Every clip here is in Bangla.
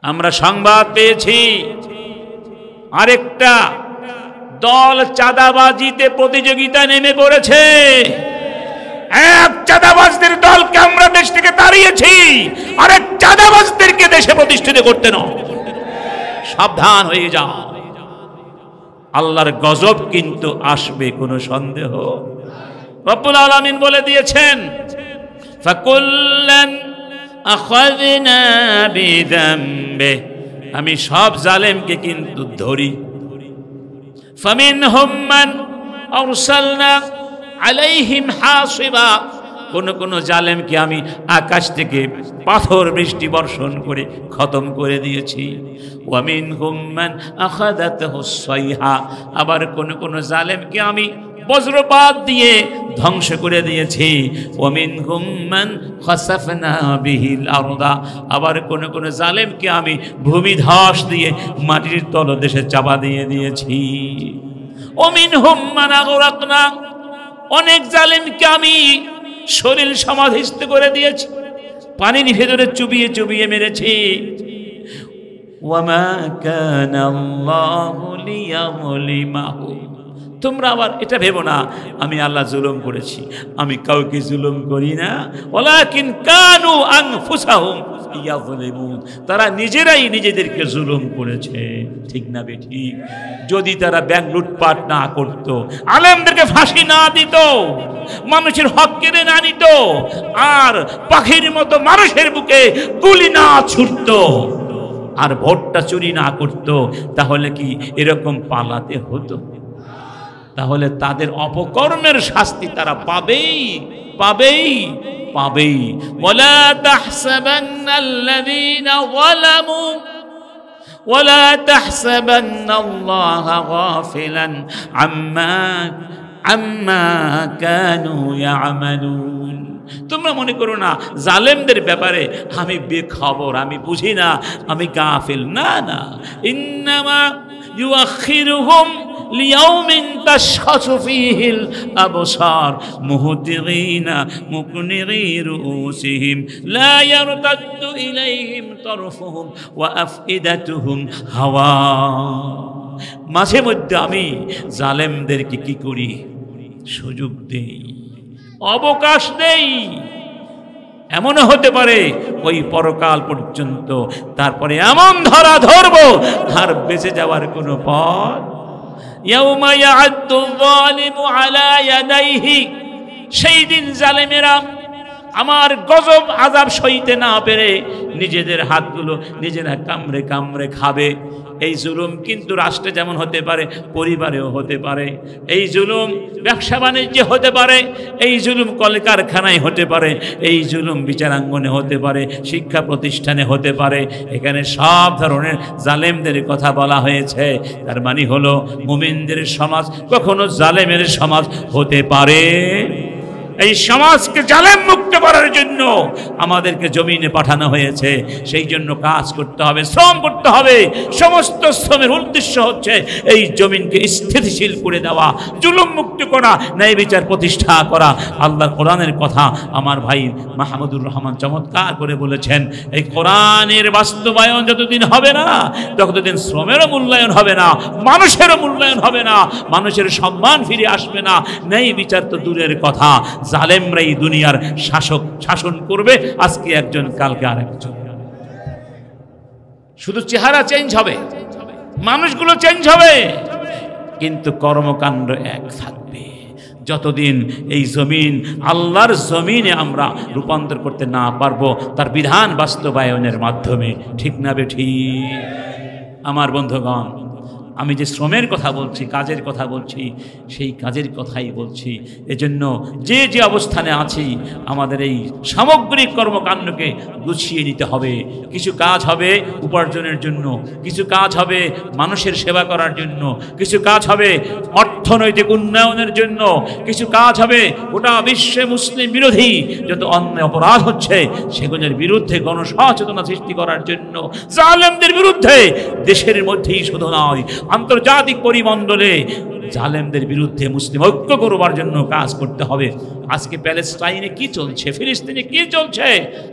আমরা সংবাদ পেয়েছি আরেকটা দল চাঁদাবাজিতে প্রতিযোগিতা নেমে পড়েছে। এক চাঁদাবাজদের দলকে আমরা দেশ থেকে তাড়িয়েছি, আরেক চাঁদাবাজদেরকে দেশে প্রতিষ্ঠিত করতে নয়। সাবধান হয়ে যাও, আল্লাহর গজব কিন্তু আসবে, কোনো সন্দেহ। রব্বুল আলামিন বলে দিয়েছেন, ফাকুল্লান আখাযনা বিযামবিহি, আমি সব জালেমকে কিন্তু ধরি। ফামিনহুম মান আরসালনা আলাইহিম হাসিবা, কোন জালেমকে আমি আকাশ থেকে পাথর বৃষ্টি বর্ষণ করে খতম করে দিয়েছি। ওয়া মিনহুম মান আখাযাতহুস সাইহা, আবার কোন জালেমকে আমি বজ্রপাত দিয়ে ধ্বংস করে দিয়েছি। ওয়া মিনহুম মান খাসাফনা বিহিল আরদা, আবার কোন জালেমকে আমি ভূমিধস দিয়ে মাটির তলদেশে চাপা দিয়ে দিয়েছি। ওয়া মিনহুম মান আগরাকনা, অনেক জালেমকে আমি শরীর সমাধিস্থ করে দিয়েছি, পানির ভেতরে চুবিয়ে চুবিয়ে মেরেছি। ওয়ামা কানা আল্লাহু লিয়াযলিমাহুম, তোমরা আবার এটা ভেবো না আমি আল্লাহ জুলুম করেছি, আমি কাউকে জুলুম করি না। ওয়ালাকিন কানু আনফুসাহুম ইয়াযলিমুন, তারা নিজেরাই নিজেদেরকে জুলুম করেছে। ঠিক না বেঠিক? যদি তারা ব্যাংক লুটপাট না করত, আলেমদেরকে ফাঁসি না দিত, মানুষের হক কেড়ে না নিত, আর পাখির মতো মানুষের বুকে গুলি না ছুটত, আর ভোটটা চুরি না করত, তাহলে কি এরকম পালাতে হতো? তাহলে তাদের অপকর্মের শাস্তি তারা পাবেই পাবেই পাবেই। ওয়ালা তাহসাবান্নাল্লাযীনা যালামু ওয়ালা তাহসাবান্নাল্লাহা গাফিলান আম্মা কানু ইয়ামালুন, তোমরা মনে করো না জালেমদের ব্যাপারে আমি বেখবর, আমি বুঝি না, আমি গাফিল। না না, ইন্নামা ইউআখিরুহুম লিয়াউমিন তাশখাসু ফীহিল আবসার মুহতিগিনা মুকনিরি রুউসিহিম লা ইয়ারতাদ্দু ইলাইহিম তারফুহুম ওয়া আফইদাতুহুম হাওয়া। মাঝে মধ্যে আমি জালেমদেরকে কি করি? সুযোগ দেই, অবকাশ দেই। এমনও হতে পারে ওই পরকাল পর্যন্ত, তারপরে এমন ধরা ধরবো আর বেঁচে যাওয়ার কোনো পথ। ইয়াউমা ইয়া'আদ্দু যালিমু আলা ইয়াদাইহি, সেই দিন জালেমেরা আমার গজব আযাব সইতে না পেরে নিজেদের হাতগুলো নিজেরা কামড়ে কামড়ে খাবে। এই জুলুম কিন্তু রাষ্ট্রে যেমন হতে পারে, পরিবারেও হতে পারে। এই জুলুম ব্যবসা বাণিজ্যে হতে পারে, এই জুলুম কলকারখানায় হতে পারে, এই জুলুম বিচারাঙ্গনে হতে পারে, শিক্ষা প্রতিষ্ঠানে হতে পারে। এখানে সব ধরনের জালেমদের কথা বলা হয়েছে। তার মানে হলো মুমিনদের সমাজ কখনো জালেমের সমাজ হতে পারে। এই সমাজকে জালেম মুক্ত করার জন্য আমাদেরকে জমিনে পাঠানো হয়েছে। সেই জন্য কাজ করতে হবে, শ্রম করতে হবে। সমস্ত শ্রমের উদ্দেশ্য হচ্ছে এই জমিনকে স্থিতিশীল করে দেওয়া, জুলুম মুক্ত করা, ন্যায় বিচার প্রতিষ্ঠা করা। আল্লাহর কোরআনের কথা আমার ভাই মাহমুদুর রহমান চমৎকার করে বলেছেন। এই কোরআনের বাস্তবায়ন যতদিন হবে না, ততদিন শ্রমেরও মূল্যায়ন হবে না, মানুষেরও মূল্যায়ন হবে না, মানুষের সম্মান ফিরে আসবে না। ন্যায় বিচার তো দূরের কথা, জালেমরাই দুনিয়ার শাসন করবে, আজকে একজন কালকে আরেকজন। শুধু চেহারা চেঞ্জ হবে, মানুষগুলো চেঞ্জ হবে, কিন্তু কর্মকাণ্ড এক থাকবে। যতদিন এই জমিন আল্লাহর জমিনে আমরা রূপান্তর করতে না পারবো তার বিধান বাস্তবায়নের মাধ্যমে। ঠিক না বেঠিক? আমার বন্ধুগণ, আমি যে শ্রমের কথা বলছি, কাজের কথা বলছি, সেই কাজের কথাই বলছি। এজন্য যে যে অবস্থানে আছি আমাদের এই সামগ্রিক কর্মকাণ্ডকে গুছিয়ে নিতে হবে। কিছু কাজ হবে উপার্জনের জন্য, কিছু কাজ হবে মানুষের সেবা করার জন্য, কিছু কাজ হবে অর্থনৈতিক উন্নয়নের জন্য, কিছু কাজ হবে গোটা বিশ্বে মুসলিম বিরোধী যত অন্যায় অপরাধ হচ্ছে সেগুলোর বিরুদ্ধে গণসচেতনতা সৃষ্টি করার জন্য, জালেমদের বিরুদ্ধে দেশের মধ্যেই শুধু নয় আন্তর্জাতিক পরিমণ্ডলে জালেমদের বিরুদ্ধে মুসলিম ঐক্য করবার জন্য কাজ করতে হবে। আজকে প্যালেস্টাইনে কি চলছে, ফিলিস্তিনে কি চলছে,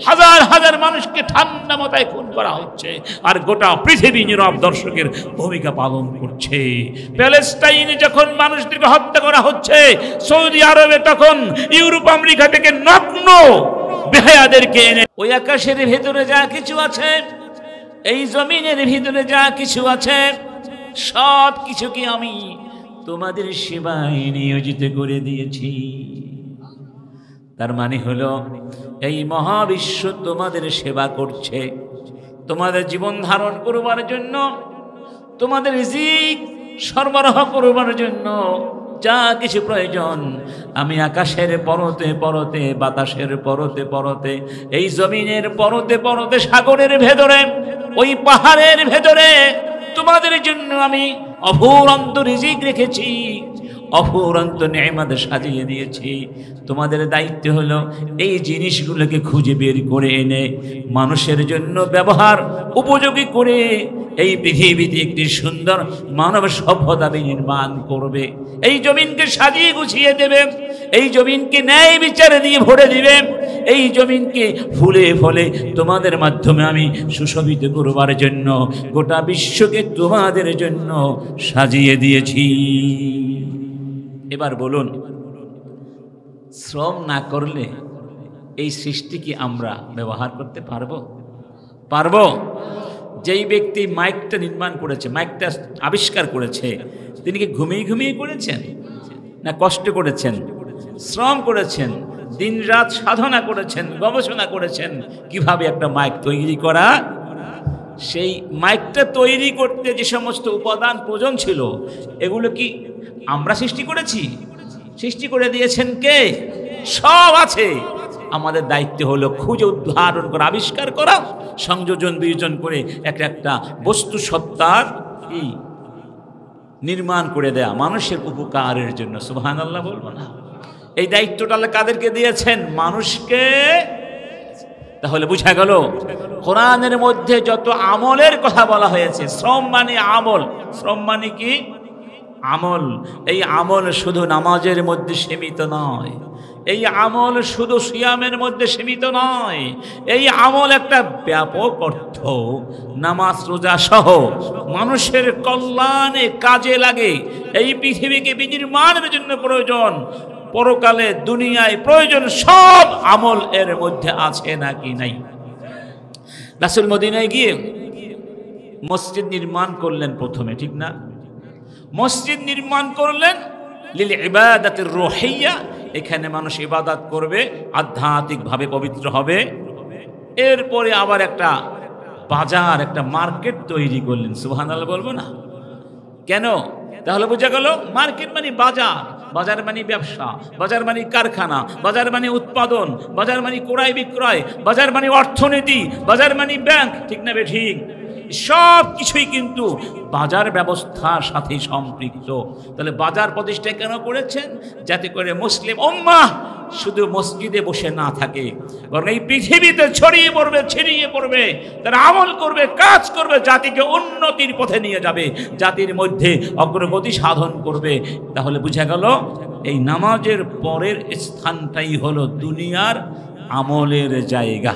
হাজার হাজার মানুষকে ঠান্ডা মাথায় খুন করা হচ্ছে, আর গোটা পৃথিবী নীরব দর্শকের ভূমিকা পালন করছে। প্যালেস্টাইনে যখন মানুষদেরকে হত্যা করা হচ্ছে, সৌদি আরবে তখন ইউরোপ আমেরিকা থেকে নগ্ন বেহায়াদেরকে এনে ওই আকাশের ভেতরে যা কিছু আছে, এই জমিনের ভিতরে যা কিছু আছে, সব কিছুকে আমি তোমাদের সেবায় নিয়োজিত করে দিয়েছি। তার মানে হলো এই মহাবিশ্ব তোমাদের সেবা করছে, তোমাদের জীবন ধারণ করবার জন্য, তোমাদের রিজিক সরবরাহ করবার জন্য যা কিছু প্রয়োজন আমি আকাশের পরতে পরতে, বাতাসের পরতে পরতে, এই জমিনের পরতে পরতে, সাগরের ভেতরে, ওই পাহাড়ের ভেতরে তোমাদের জন্য আমি অফুরন্ত রিজিক রেখেছি, অফুরন্ত নেয়ামত সাজিয়ে দিয়েছি। তোমাদের দায়িত্ব হলো এই জিনিসগুলোকে খুঁজে বের করে এনে মানুষের জন্য ব্যবহার উপযোগী করে এই পৃথিবীতে একটি সুন্দর মানব সভ্যতা নির্মাণ করবে। এই জমিনকে সাজিয়ে গুছিয়ে দেবে, এই জমিনকে ন্যায় বিচারে দিয়ে ভরে দিবে, এই জমিনকে ফুলে ফলে তোমাদের মাধ্যমে আমি সুশোভিত করবার জন্য গোটা বিশ্বকে তোমাদের জন্য সাজিয়ে দিয়েছি। এবার বলুন, শ্রম না করলে এই সৃষ্টি কি আমরা ব্যবহার করতে পারবো? পারবো? যেই ব্যক্তি মাইকটা নির্মাণ করেছে, মাইকটা আবিষ্কার করেছে, তিনি কি ঘুমিয়ে ঘুমিয়ে করেছেন না কষ্ট করেছেন? শ্রম করেছেন, দিন রাত সাধনা করেছেন, গবেষণা করেছেন কিভাবে একটা মাইক তৈরি করা। সেই মাইকটা তৈরি করতে যে সমস্ত উপাদান প্রয়োজন ছিল, এগুলো কি আমরা সৃষ্টি করেছি? সৃষ্টি করে দিয়েছেন কে? সব আছে। আমাদের দায়িত্ব হলো খুঁজে উদ্ধারণ করা, আবিষ্কার করা, সংযোজন বিয়োজন করে একটা বস্তু সত্তার নির্মাণ করে দেয়া মানুষের উপকারের জন্য। সুবহানাল্লাহ বলবো না? এই দায়িত্বটা আল্লাহ কাদেরকে দিয়েছেন? মানুষকে। তাহলে বুঝা গেল কোরআনের মধ্যে যত আমলের কথা বলা হয়েছে, শ্রম মানে আমল। শ্রম মানে কি? আমল। এই আমল শুধু নামাজের মধ্যে সীমিত নয়, এই আমল শুধু সিয়ামের মধ্যে সীমিত নয়, এই আমল একটা ব্যাপক অর্থ। নামাজ রোজা সহ মানুষের কল্যাণে কাজে লাগে, এই পৃথিবীকে বিনির্মাণের জন্য প্রয়োজন, পরকালে দুনিয়ায় প্রয়োজন, সব আমল এর মধ্যে আছে নাকি নাই? রাসূল মদিনায় গিয়ে মসজিদ নির্মাণ করলেন প্রথমে, ঠিক না? মসজিদ নির্মাণ করলেন লিল ইবাদাতির রুহিয়া, এখানে মানুষ ইবাদত করবে, আধ্যাত্মিকভাবে পবিত্র হবে। এরপরে আবার একটা বাজার, একটা মার্কেট তৈরি করলেন। সুবহানাল্লাহ বলবো না? কেন? তাহলে বোঝা গেল মার্কেট মানে বাজার, বাজার মানে ব্যবসা, বাজার মানে কারখানা, বাজার মানে উৎপাদন, বাজার মানে ক্রয় বিক্রয়, বাজার মানে অর্থনীতি, বাজার মানে ব্যাংক, ঠিক না? ঠিক। সব কিছুই কিন্তু বাজার ব্যবস্থার সাথে সম্পৃক্ত। তাহলে বাজার প্রতিষ্ঠা কেন করেছেন? যাতে করে মুসলিম উম্মাহ শুধু মসজিদে বসে না থাকে, বরং এই পৃথিবীতে ছড়িয়ে পড়বে, ছিড়িয়ে পড়বে, তারা আমল করবে, কাজ করবে, জাতিকে উন্নতির পথে নিয়ে যাবে, জাতির মধ্যে অগ্রগতি সাধন করবে। তাহলে বুঝা গেল এই নামাজের পরের স্থানটাই হলো দুনিয়ার আমলের জায়গা।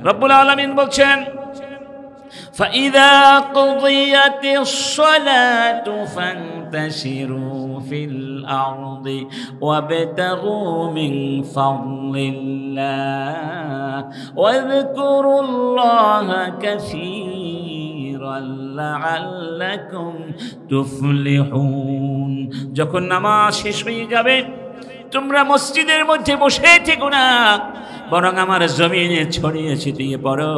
রব্বুল আলামিন বলছেন, فإذا قضيت الصلاة فانتشروا في الأرض وابتغوا من فضل الله واذكروا الله كثيرا لعلكم تفلحون। যখন নামাজ শেষ হয়ে যাবে তোমরা মসজিদের মধ্যে বসে থেকো না, বরং আমার জমিনে ছড়িয়ে ছিটিয়ে পড়ো,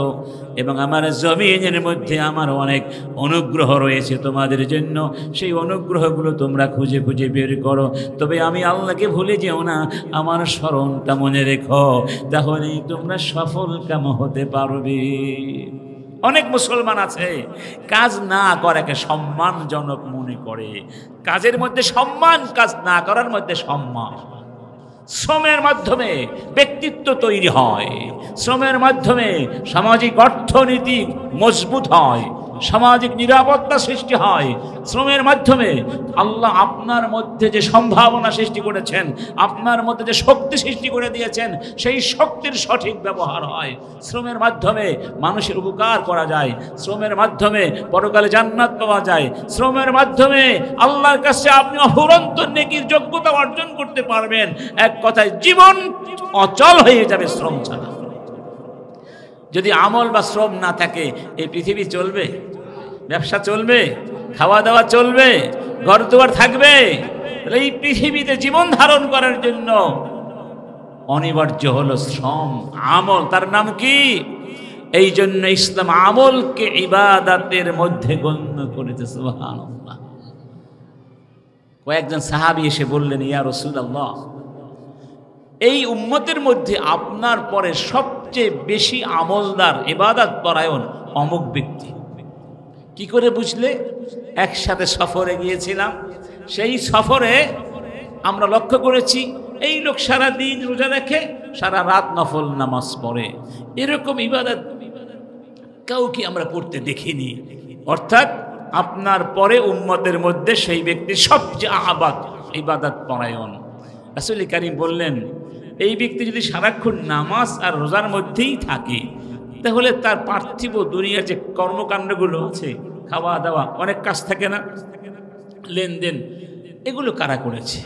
এবং আমার জমিনের মধ্যে আমার অনেক অনুগ্রহ রয়েছে তোমাদের জন্য, সেই অনুগ্রহগুলো তোমরা খুঁজে খুঁজে বের করো। তবে আমি আল্লাহকে ভুলে যেও না, আমার স্মরণটা মনে রেখো, তাহলেই তোমরা সফল কাম হতে পারবে। অনেক মুসলমান আছে কাজ না করাকে সম্মানজনক মনে করে, কাজের মধ্যে সম্মান, কাজ না করার মধ্যে সম্মান। শ্রমের মাধ্যমে ব্যক্তিত্ব তৈরি হয়, শ্রমের মাধ্যমে সামাজিক অর্থনীতি মজবুত হয়। সামাজিক নিরাপত্তা সৃষ্টি হয় শ্রমের মাধ্যমে। আল্লাহ আপনার মধ্যে যে সম্ভাবনা সৃষ্টি করেছেন, আপনার মধ্যে যে শক্তি সৃষ্টি করে দিয়েছেন, সেই শক্তির সঠিক ব্যবহার হয়। শ্রমের মাধ্যমে মানুষের উপকার করা যায়, শ্রমের মাধ্যমে পরকালে জান্নাত পাওয়া যায়, শ্রমের মাধ্যমে আল্লাহর কাছে আপনি অফুরন্ত নেকির যোগ্যতা অর্জন করতে পারবেন। এক কথায় জীবন অচল হয়ে যাবে শ্রম ছাড়া। যদি আমল বা শ্রম না থাকে এই পৃথিবী চলবে? ব্যবসা চলবে? খাওয়া দাওয়া চলবে? ঘর দুয়ার থাকবে? এই পৃথিবীতে জীবন ধারণ করার জন্য অনিবার্য হলো শ্রম, আমল। তার নাম কি? এই জন্য ইসলাম আমলকে ইবাদতের মধ্যে গণ্য করেছে। সুবহানাল্লাহ। কয়েকজন সাহাবী এসে বললেন, ইয়া রাসূলুল্লাহ, এই উম্মতের মধ্যে আপনার পরে সবচেয়ে বেশি আমলদার, ইবাদত পরায়ণ অমুক ব্যক্তি। কি করে বুঝলে? একসাথে সফরে গিয়েছিলাম, সেই সফরে আমরা লক্ষ্য করেছি এই লোক সারা দিন রোজা রাখে, সারা রাত নফল নামাজ পড়ে, এরকম ইবাদত কাউকে আমরা করতে দেখিনি। অর্থাৎ আপনার পরে উম্মতের মধ্যে সেই ব্যক্তি সবচেয়ে ইবাদত পরায়ণ। রাসূল কারীম বললেন, এই ব্যক্তি যদি সারাক্ষণ নামাজ আর রোজার মধ্যেই থাকে, তাহলে তার পার্থিব দুনিয়ার যে কর্মকাণ্ডগুলো আছে, খাওয়া দাওয়া, অনেক কাজ থাকে না, লেনদেন, এগুলো কারা করেছে?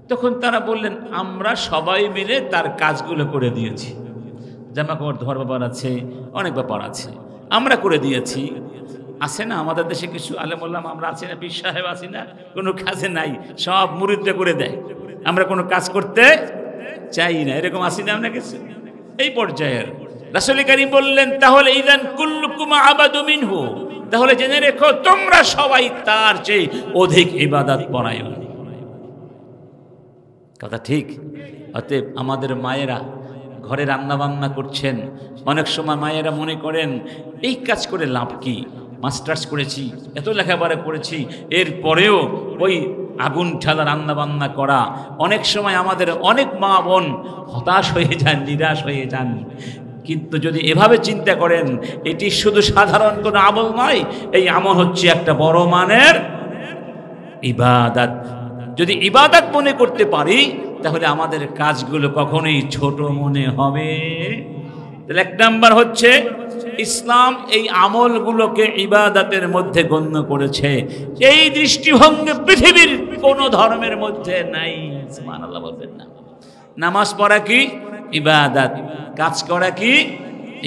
তখন তারা বললেন, আমরা সবাই মিলে তার কাজগুলো করে দিয়েছি। জামা কাপড় ধোয়ার ব্যাপার আছে, অনেক ব্যাপার আছে, আমরা করে দিয়েছি। আছে না আমাদের দেশে কিছু আলেম ওলামা আমরা আছি না, পীর সাহেব আছি না, কোনো কাজে নাই, সব মুরিদরা করে দেয়, আমরা কোনো কাজ করতে চাই না, এরকম আছি না আমরা কিছু? এই পর্যায়ের রাসূল কারীম বললেন, তাহলে ইযান কুল্লুকুম আবাদু মিনহু, তাহলে জেনে রেখো তোমরা সবাই তার চেয়ে অধিক ইবাদত পরায়ণ। কথা ঠিক। অতএব আমাদের মায়েরা ঘরে রান্না বান্না করছেন, অনেক সময় মায়েরা মনে করেন এই কাজ করে লাভ কি, মাস্টার্স করেছি, এত লেখাপড়া করেছি, এরপরেও ওই আগুন ঠালা রান্না বান্না করা। অনেক সময় আমাদের অনেক মা বোন হতাশ হয়ে যান, নিরাশ হয়ে যান। কিন্তু যদি এভাবে চিন্তা করেন, এটি শুধু সাধারণ কোনো আমল নয়, এই আমল হচ্ছে একটা বড় মানের ইবাদত। যদি ইবাদত মনে করতে পারি, তাহলে আমাদের কাজগুলো কখনোই ছোট মনে হবে। তাহলে এক নাম্বার হচ্ছে ইসলাম এই আমলগুলোকে ইবাদতের মধ্যে গণ্য করেছে। এই দৃষ্টিভঙ্গি পৃথিবীর কোন ধর্মের মধ্যে নাই। সুবহানাল্লাহ বলবেন না? নামাজ পড়া কি ইবাদত, কাজ করা কি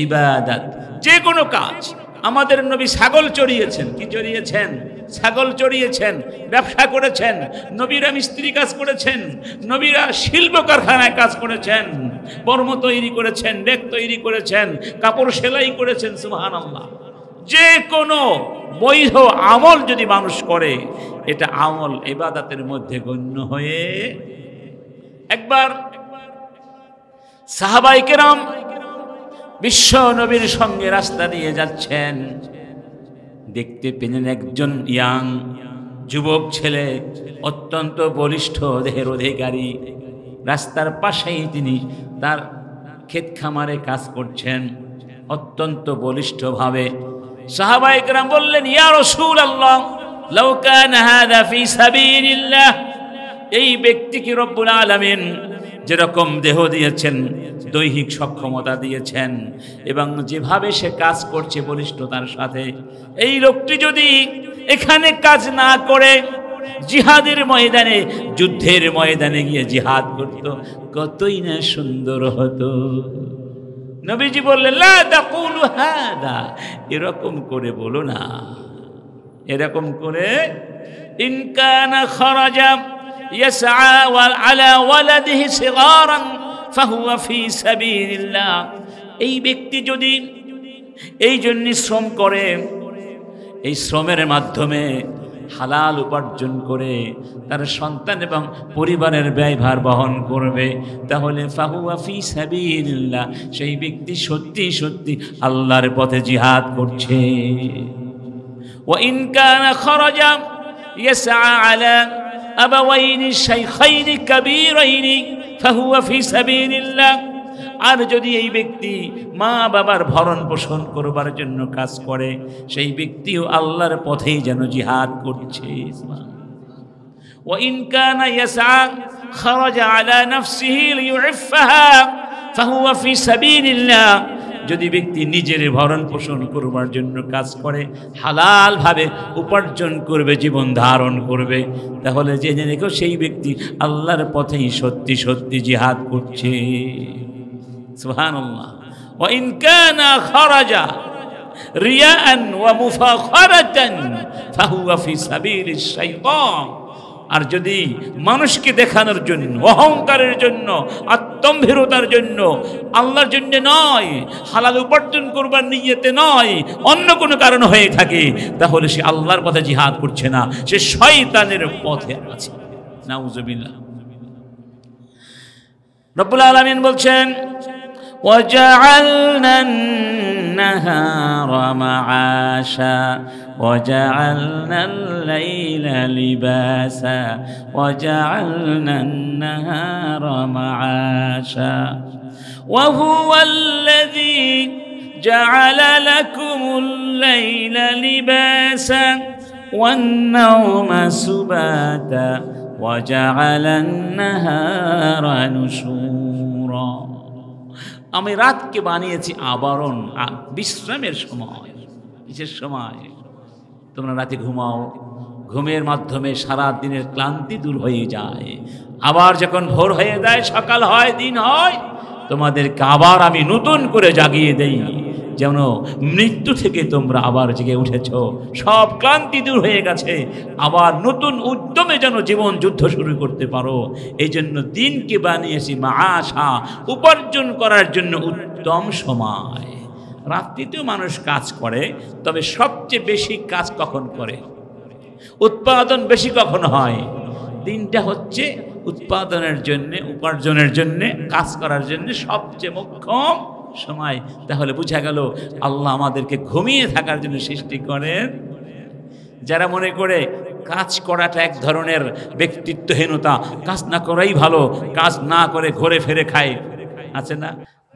ইবাদত। যে কোনো কাজ। আমাদের নবী ছাগল চড়িয়েছেন। কি চড়িয়েছেন? ছাগল চড়িয়েছেন। ব্যবসা করেছেন। নবীরা মিস্ত্রি কাজ করেছেন। নবীরা শিল্প কারখানায় কাজ করেছেন। বর্ম তৈরি করেছেন, ডেক তৈরি করেছেন, কাপড় সেলাই করেছেন। সুবহানাল্লাহ। যে কোনো বৈধ আমল যদি মানুষ করে, এটা আমল ইবাদতের মধ্যে গণ্য হয়ে। একবার সাহাবায়ে কেরাম বিশ্ব নবীর সঙ্গে রাস্তা দিয়ে যাচ্ছেন, দেখতে পেলেন একজন ইয়াং যুবক ছেলে, অত্যন্ত বলিষ্ঠ দেহের অধিকারী। রাস্তার পাশেই তিনি তার ক্ষেত খামারে কাজ করছেন অত্যন্ত বলিষ্ঠভাবে। সাহাবায়ে কেরাম বললেন, ইয়া রাসূলুল্লাহ, লাউ কানা হাযা ফি সাবিলিল্লাহ, এই ব্যক্তিকে রব্বুল আলামিন যেরকম দেহ দিয়েছেন, দৈহিক সক্ষমতা দিয়েছেন, এবং যেভাবে সে কাজ করছে বলিষ্ঠতার সাথে, এই লোকটি যদি এখানে কাজ না করে জিহাদের ময়দানে, যুদ্ধের ময়দানে গিয়ে জিহাদ করত, কতই না সুন্দর হতো। নবীজি বললেন, লা তাকুলু হাদা, এরকম করে বলো না, এরকম করে। ইন কানা খারাজা ইয়াসআ আলা ওয়ালাদিহি সিগারান ফাহুয়া ফি সাবিলিল্লাহ, এই ব্যক্তি যদি এই জন্য শ্রম করে, এই শ্রমের মাধ্যমে হালাল উপার্জন করে তার সন্তান এবং পরিবারের ব্যয়ভার বহন করবে, তাহলে ফাহুয়া ফি সাবিলিল্লাহ, সেই ব্যক্তি সত্যি সত্যি আল্লাহর পথে জিহাদ করছে। ওয়া ইন কানা খারাজা ইয়াসআ আলা আবাওয়াইনি শাইখাইনি কাবীরাইনি ফাহুয়া ফি সাবিলিল্লাহ, আর যদি এই ব্যক্তি মা বাবার ভরণ পোষণ করবার জন্য কাজ করে, সেই ব্যক্তিও আল্লাহর পথেই যেন জিহাদ করছে। وإن كان يسعى خرج على نفسه ليعفها فهو في سبيل الله। যদি ব্যক্তি নিজের ভরণ পোষণ করবার জন্য কাজ করে, হালাল ভাবে উপার্জন করবে, জীবন ধারণ করবে, তাহলে জেনে রেখো সেই ব্যক্তি আল্লাহর পথেই সত্যি সত্যি জিহাদ করছে। সুবহানাল্লাহ। وإن كان خرج رياء ومفاخرة فهو في سبيل الشيطان। আর যদি মানুষকে দেখানোর জন্য, অহংকারের জন্য, আত্মম্ভীরতার জন্য, আল্লাহর জন্য নয়, হালাল উপার্জন করবার নিয়তে নয়, অন্য কোনো কারণ হয়ে থাকে, তাহলে সে আল্লাহর পথে জিহাদ করছে না, সে শয়তানের পথে আছে। নাউজুবিল্লাহ। রব্বুল আলামিন বলছেন وجعلنا النهار معاشا وجعلنا الليل لباسا وجعلنا النهار معاشا وهو الذي جعل لكم الليل لباسا والنوم سباتا وجعل النهار نشورا। আমি রাতকে বানিয়েছি আবরণ, বিশ্রামের সময়, কিসের সময়? তোমরা রাতে ঘুমাও, ঘুমের মাধ্যমে সারা দিনের ক্লান্তি দূর হয়ে যায়। আবার যখন ভোর হয়ে যায়, সকাল হয়, দিন হয়, তোমাদেরকে আবার আমি নতুন করে জাগিয়ে দেই, যেন মৃত্যু থেকে তোমরা আবার জেগে উঠেছ, সব ক্লান্তি দূর হয়ে গেছে, আবার নতুন উদ্যমে যেন জীবন যুদ্ধ শুরু করতে পারো। এই জন্য দিনকে বানিয়েছি মাআশা, উপার্জন করার জন্য উত্তম সময়। রাত্রিতেও মানুষ কাজ করে, তবে সবচেয়ে বেশি কাজ কখন করে, উৎপাদন বেশি কখন হয়? দিনটা হচ্ছে উৎপাদনের জন্য, উপার্জনের জন্য, কাজ করার জন্য সবচেয়ে মোক্ষম সময়। তাহলে বোঝা গেল আল্লাহ আমাদেরকে ঘুমিয়ে থাকার জন্য সৃষ্টি করেন। যারা মনে করে কাজ করাটা এক ধরনের ব্যক্তিত্বহীনতা, কাজ না করাই ভালো, কাজ না করে ঘুরে ফিরে খায়, আছে না?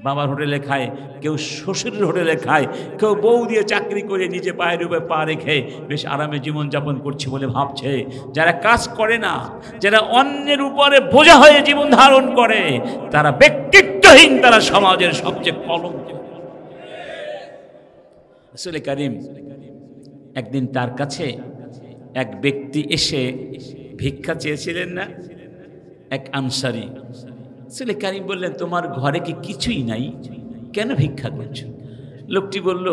বাবার হোটেলে খায়, কেউ শ্বশুরের হোটেলে খায়, কেউ বউ দিয়ে চাকরি করে নিজে পায়ের উপরে পা রেখে বেশ আরামে জীবনযাপন করছে বলে ভাবছে। যারা কাজ করে না, যারা অন্যের উপরে বোঝা হয়ে জীবন ধারণ করে, তারা ব্যক্তিত্বহীন, তারা সমাজের সবচেয়ে কলঙ্ক। রাসূল কারীম একদিন তার কাছে এক ব্যক্তি এসে ভিক্ষা চেয়েছিলেন না, এক আনসারী। রাসূল কারীম বললেন, তোমার ঘরে কি কিছুই নাই, কেন ভিক্ষা করছো? লোকটি বলল,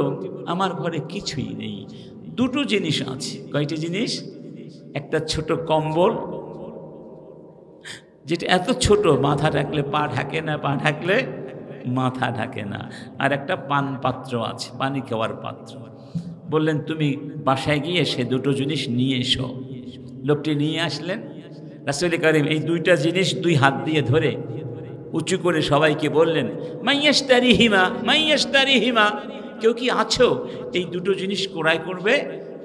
আমার ঘরে কিছুই নেই, দুটো জিনিস আছে। কয়টি জিনিস? একটা ছোট কম্বল, যেটা এত ছোট মাথা ঢাকলে পা ঢাকে না, পা ঢাকলে মাথা ঢাকে না, আর একটা পান পাত্র আছে, পানি খাওয়ার পাত্র। বললেন, তুমি বাসায় গিয়ে সে দুটো জিনিস নিয়ে এসো। লোকটি নিয়ে আসলেন। রাসূল কারীম এই দুইটা জিনিস দুই হাত দিয়ে ধরে উঁচু করে সবাইকে বললেন, মাইয়াশতারিহিমা মাইয়াশতারিহিমা, কেউ কি আছো এই দুটো জিনিস ক্রয় করবে?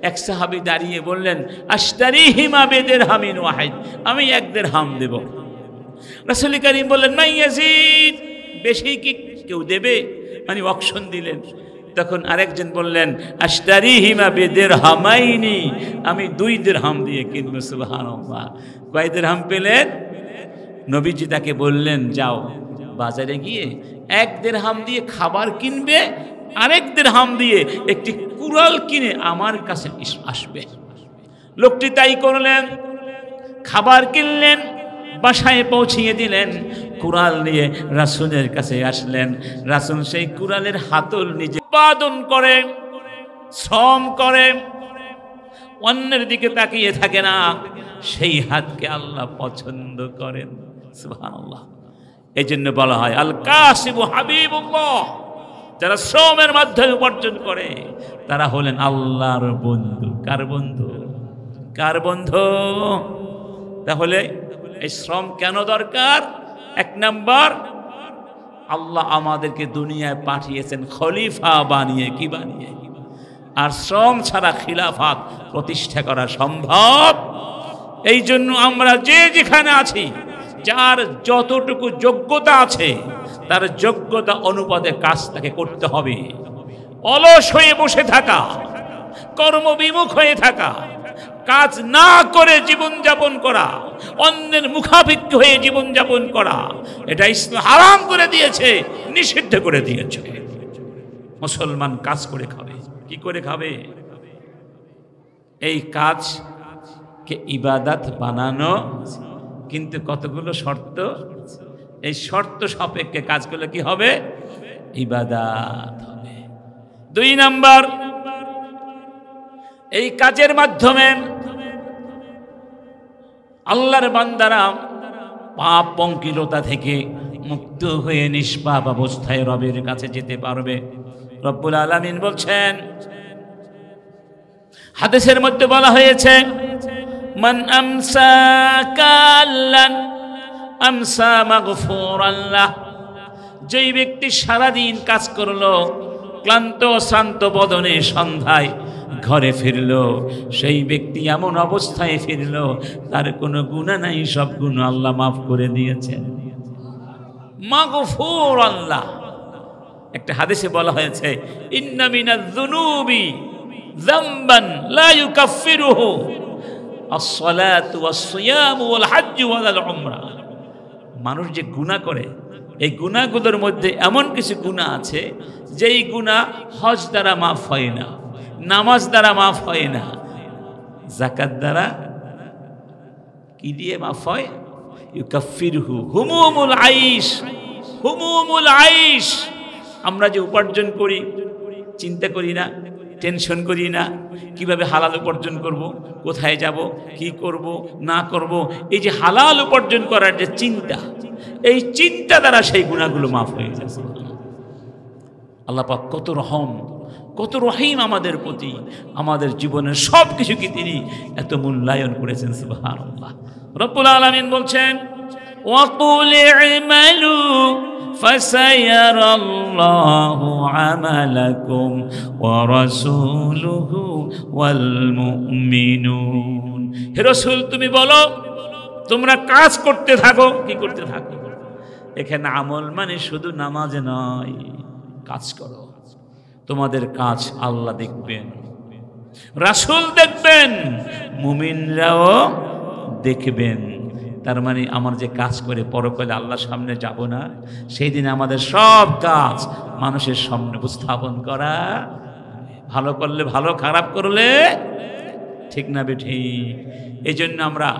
এক সাহাবী দাঁড়িয়ে বললেন, আশতারিহিমা বিদিরহামিন ওয়াহিদ, আমি 1 দিরহাম দেব। রাসূল কারীম বললেন, মাইয়াজিদ, বেশি কি কেউ দেবে? মানে অকশন দিলেন। তখন আরেকজন বললেন, আশতারিহিমা বিদিরহামাইনি, আমি 2 দিরহাম দিয়ে কিনবো। সুবহানাল্লাহ। কয় দিরহাম পেলেন? নবীজি তাকে বললেন, যাও বাজারে গিয়ে 1 দিরহাম দিয়ে খাবার কিনবে, আরেক দিরহাম দিয়ে একটি কুড়াল কিনে আমার কাছে আসবে। লোকটি তাই করলেন, খাবার কিনলেন, বাসায় পৌঁছিয়ে দিলেন, কুড়াল নিয়ে রাসূলের কাছে আসলেন। রাসূল সেই কুড়ালের হাতল নিজে উৎপাদন করে, শ্রম করে, অন্যের দিকে তাকিয়ে থাকে না, সেই হাতকে আল্লাহ পছন্দ করেন। সুবহানাল্লাহ। এই জন্য বলা হয় আল কাসিবু হাবিবুল্লাহ, যারা শ্রমের মাধ্যমে উপার্জন করে তারা হলেন আল্লাহর বন্ধু। কার বন্ধু? কার বন্ধু? তাহলে এই শ্রম কেন দরকার? 1 নাম্বার, আল্লাহ আমাদেরকে দুনিয়ায় পাঠিয়েছেন খলিফা বানিয়ে। কি বানিয়ে? আর শ্রম ছাড়া খিলাফত প্রতিষ্ঠা করা সম্ভব। এই জন্য আমরা যে যেখানে আছি, যার যতটুকু যোগ্যতা আছে তার যোগ্যতা অনুপাতে কাজ তাকে করতে হবে। অলস হয়ে বসে থাকা, কর্মবিমুখ হয়ে থাকা, কাজ না করে জীবনযাপন করা, অন্যের মুখাপেক্ষী হয়ে জীবনযাপন করা, এটা ইসলাম হারাম করে দিয়েছে, নিষিদ্ধ করে দিয়েছে। মুসলমান কাজ করে খাবে। কি করে খাবে? এই কাজকে ইবাদত বানানো, কিন্তু কতগুলো শর্ত, এই শর্ত সাপেক্ষে কাজগুলো কি হবে? ইবাদত হবে। 2 নাম্বার, এই কাজের মাধ্যমে আল্লাহর বান্দারা পাপ পঙ্কিলতা থেকে মুক্ত হয়ে নিষ্পাপ অবস্থায় রবের কাছে যেতে পারবে। রব্বুল আলামিন বলছেন, হাদিসের মধ্যে বলা হয়েছে, মান আমসা কাল্লান আমসা মাগফুরান লাহ, যেই ব্যক্তি সারাদিন কাজ করলো, ক্লান্ত শ্রান্ত বদনে সন্ধ্যায় ঘরে ফিরলো, সেই ব্যক্তি এমন অবস্থায় ফিরলো তার কোনো গুনাহ নাই, সব গুনাহ আল্লাহ মাফ করে দিয়েছেন। মাগফুরান লাহ। একটা হাদিসে বলা হয়েছে, ইন্না মিনাজ যুনুবি যামবান লা ইউকাফিরুহু আস-সালাতু ওয়াস-সিয়ামু ওয়াল-হাজ্জু ওয়াল-উমরা। মানুষ যে গুনাহ করে, এই গুনাহগুলোর মধ্যে এমন কিছু গুনাহ আছে যেই গুনাহ হজ দ্বারা মাফ হয় না, নামাজ দ্বারা মাফ হয় না, যাকাত দ্বারা কি দিয়ে মাফ হয়? ইউকাফিরহু হুমুমুল আইশ। হুমুমুল আইশ, আমরা যে উপার্জন করি, চিন্তা করি না, টেনশন করি না, কিভাবে হালাল উপার্জন করব, কোথায় যাব, কি করব না করব, এই যে হালাল উপার্জন করার যে চিন্তা, এই চিন্তা দ্বারা সেই গুনাহগুলো মাফ হয়ে যাচ্ছে। আল্লাহ পাক কত রহম, কত রহিম আমাদের প্রতি, আমাদের জীবনের সব কিছুকে তিনি এত মূল্যায়ন করেছেন। সুবহানাল্লাহ। রব্বুল আলামিন বলছেন, ওয়াকুল ই'মালু ফাসায়ারাল্লাহু আমালাকুম ওয়া রাসূলুহু ওয়াল মুমিনুন। হে রাসূল, তুমি বলো, তোমরা কাজ করতে থাকো। কি করতে থাকো? এখানে আমল মানে শুধু নামাজে নয়, কাজ করো। তোমাদের কাজ আল্লাহ দেখবেন, রাসূল দেখবেন, মুমিনরাও দেখবেন। তার মানে আমার যে কাজ করে পরকালে আল্লাহর সামনে যাব না, সেই দিন আমাদের সব কাজ মানুষের সামনে উপস্থাপন করা। ভালো করলে ভালো, খারাপ করলে ঠিক না বেঠিক। এই জন্য আমরা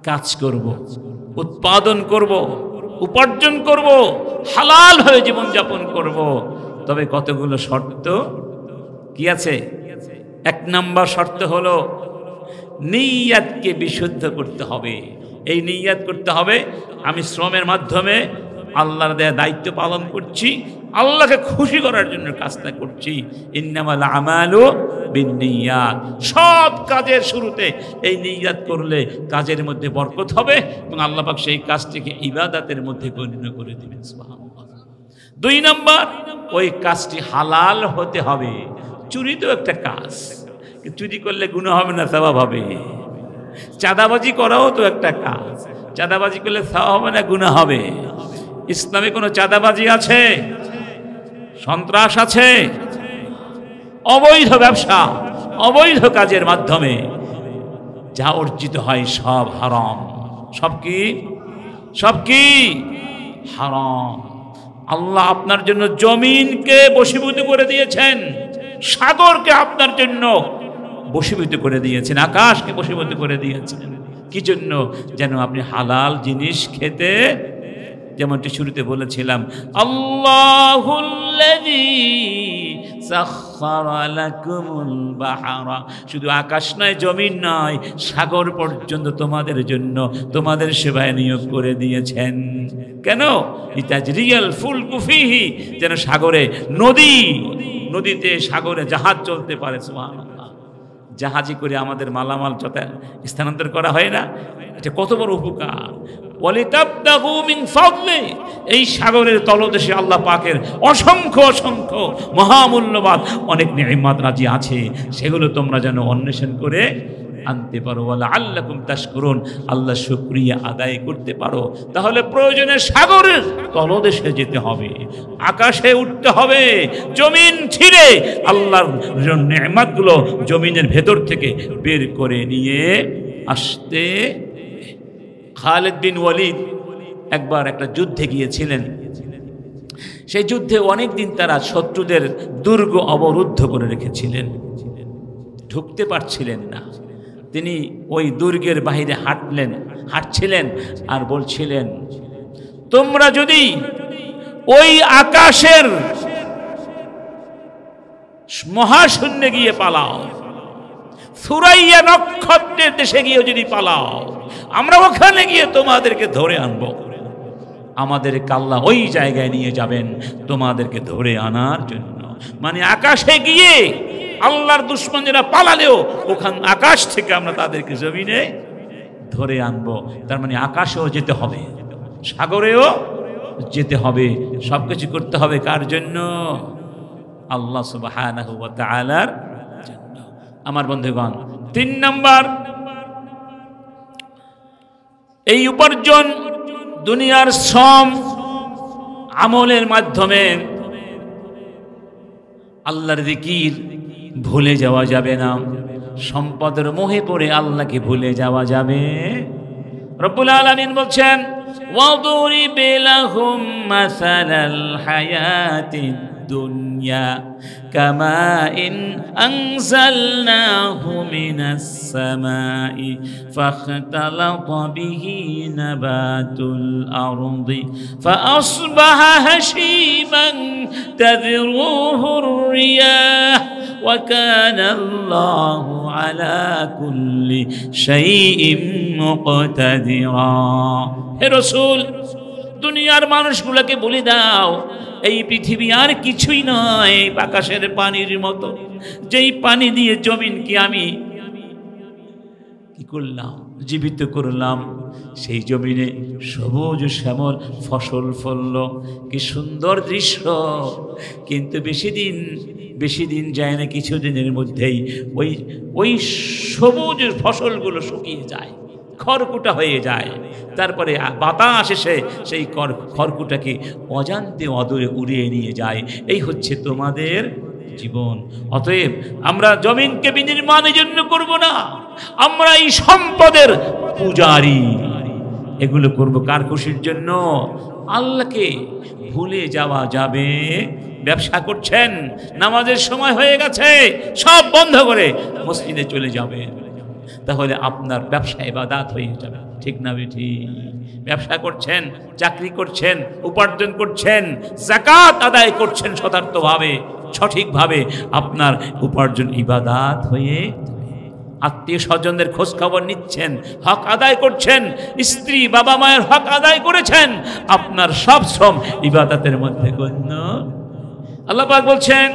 কাজ করব, উৎপাদন করব, উপার্জন করব, হালালভাবে জীবনযাপন করব। তবে কতগুলো শর্ত কি আছে? 1 নাম্বার শর্ত হলো নিয়তকে বিশুদ্ধ করতে হবে। এই নিয়ত করতে হবে, আমি শ্রমের মাধ্যমে আল্লাহর দেয়া দায়িত্ব পালন করছি, আল্লাহকে খুশি করার জন্য কাজটা করছি। ইন্নামাল আমালু বিন্নিয়াত। সব কাজের শুরুতে এই নিয়ত করলে কাজের মধ্যে বরকত হবে এবং আল্লাহ পাক সেই কাজটিকে ইবাদতের মধ্যে গণ্য করে দিবেন। সুবহানাল্লাহ। 2 নাম্বার, ওই কাজটি হালাল হতে হবে। চুরি তো একটা কাজ, চুরি করলে গুনাহ হবে না, সওয়াব হবে। চাঁদাবাজি করাও তো একটা কাজ, চাঁদাবাজি করলে সওয়াব হবে না, গুনাহ হবে। ইসলামে কোনো চাঁদাবাজি আছে? সন্ত্রাস আছে? অবৈধ ব্যবসা, অবৈধ কাজের মাধ্যমে যা অর্জিত হয় সব হারাম। সব কি? সব কি? হারাম। আল্লাহ আপনার জন্য জমিনকে বশীভূত করে দিয়েছেন, সাগরকে আপনার জন্য বশীভূত করে দিয়েছেন, আকাশকে বশীভূত করে দিয়েছেন। কি জন্য? যেন আপনি হালাল জিনিস খেতে, যেমনটি শুরুতে বলেছিলাম, আল্লাহুল্লাযী সাখখারা লাকুমুল বাহরা, শুধু আকাশ নয়, জমিন নয়, সাগর পর্যন্ত তোমাদের জন্য, তোমাদের সেবায় নিয়োগ করে দিয়েছেন। কেন? লিতাজরিয়াল ফুলকু ফীহি, যেন সাগরে, নদীতে সাগরে জাহাজ চলতে পারে। সুবহানাল্লাহ। জাহাজে করে আমাদের মালামাল স্থানান্তর করা হয় না? এটা কত বড় উপকার। ওয়ালিতাবতাগু মিন ফাদলি, এই সাগরের তলদেশে আল্লাহ পাকের অসংখ্য অসংখ্য মহামূল্যবান অনেক নিয়ামত রাজি আছে, সেগুলো তোমরা যেন অন্বেষণ করে আনতে পারো, ওয়ালা আল্লাকুম তাশকুরুন, আল্লাহ শুকরিয়া আদায় করতে পারো। তাহলে প্রয়োজনে সাগরের তলদেশে যেতে হবে, আকাশে উঠতে হবে, জমিন ছিঁড়ে আল্লাহর নেয়ামতগুলো জমিনের ভেতর থেকে বের করে নিয়ে আসতে। খালিদ বিন ওয়ালিদ একবার একটা যুদ্ধে গিয়েছিলেন। সেই যুদ্ধে অনেক দিন তারা শত্রুদের দুর্গ অবরুদ্ধ করে রেখেছিলেন, ঢুকতে পারছিলেন না। তিনি ওই দুর্গের বাহিরে হাঁটছিলেন আর বলছিলেন, তোমরা যদি ওই আকাশের মহাশূন্যে গিয়ে পালাও, সুরাইয়া নক্ষত্রের দেশে গিয়ে যদি পালাও, আমরা ওখানে গিয়ে তোমাদেরকে ধরে আনবো। আমাদের আল্লাহ ওই জায়গায় নিয়ে যাবেন তোমাদেরকে ধরে আনার জন্য। মানে আকাশে গিয়ে আল্লাহর দুশমনেরা পালালেও ওখান আকাশ থেকে আমরা তাদেরকে জমিনে ধরে আনবো। তার মানে আকাশেও যেতে হবে, সাগরেও যেতে হবে, সবকিছু করতে হবে কার জন্য? আল্লাহ সুবহানাহু ওয়া তাআলার জন্য। আমার বন্ধুগণ, 3 নাম্বার, এই উপার্জন দুনিয়ার শ্রম আমলের মাধ্যমে আল্লাহর জিকির ভুলে যাওয়া যাবে না। সম্পদের মোহে পড়ে আল্লাহকে ভুলে যাওয়া যাবে। রব্বুল আলামিন বলছেন, ওয়াদরিব লাহুম মাসালাল হায়াতিদ দুনিয়া কামাইন আনজালনাহু মিনাস সামাই ফাখতালাতা বিহি নাবাতুল আরদি ফাআসবাহা হাশীমান তাযরুহুর রিয়াহ ওয়া কানা আল্লাহু আলা কুল্লি শাইইন মুকতাদিরা। হে রাসূল, দুনিয়ার মানুষগুলোকে বলে দাও, এই পৃথিবী আর কিছুই নয়, আকাশের পানির মতো। যেই পানি দিয়ে জমিনকে আমি কি করলাম, জীবিত করলাম, সেই জমিনে সবুজ শ্যামল ফসল ফলল, কি সুন্দর দৃশ্য। কিন্তু বেশি দিন যায় না, কিছুদিনের মধ্যেই ওই সবুজ ফসলগুলো শুকিয়ে যায়, খড়কুটা হয়ে যায়। তারপরে বাতাস এসে সেই খড়কুটাকে অজান্তে অদূরে উড়িয়ে নিয়ে যায়। এই হচ্ছে তোমাদের জীবন। অতএব আমরা জমিনকে বিনির্মাণের জন্য করব না, আমরা এই সম্পদের পূজারি। এগুলো করব কার খুশির জন্য? আল্লাহকে ভুলে যাওয়া যাবে। ব্যবসা করছেন, নামাজের সময় হয়ে গেছে, সব বন্ধ করে মসজিদে চলে যাবেন, তাহলে আপনার ব্যবসা ইবাদত হয়ে যাবে। ঠিক না বেঠি? ব্যবসা করছেন, চাকরি করছেন, উপার্জন করছেন, যাকাত আদায় করছেন যথার্থভাবে, সঠিকভাবে, আপনার উপার্জন ইবাদত হয়ে যাবে। আত্মীয় স্বজনদের খোঁজ খবর নিচ্ছেন, হক আদায় করছেন, স্ত্রী বাবা মায়ের হক আদায় করেছেন, আপনার সব শ্রম ইবাদতের মধ্যে গণ্য। আল্লাহ পাক বলছেন,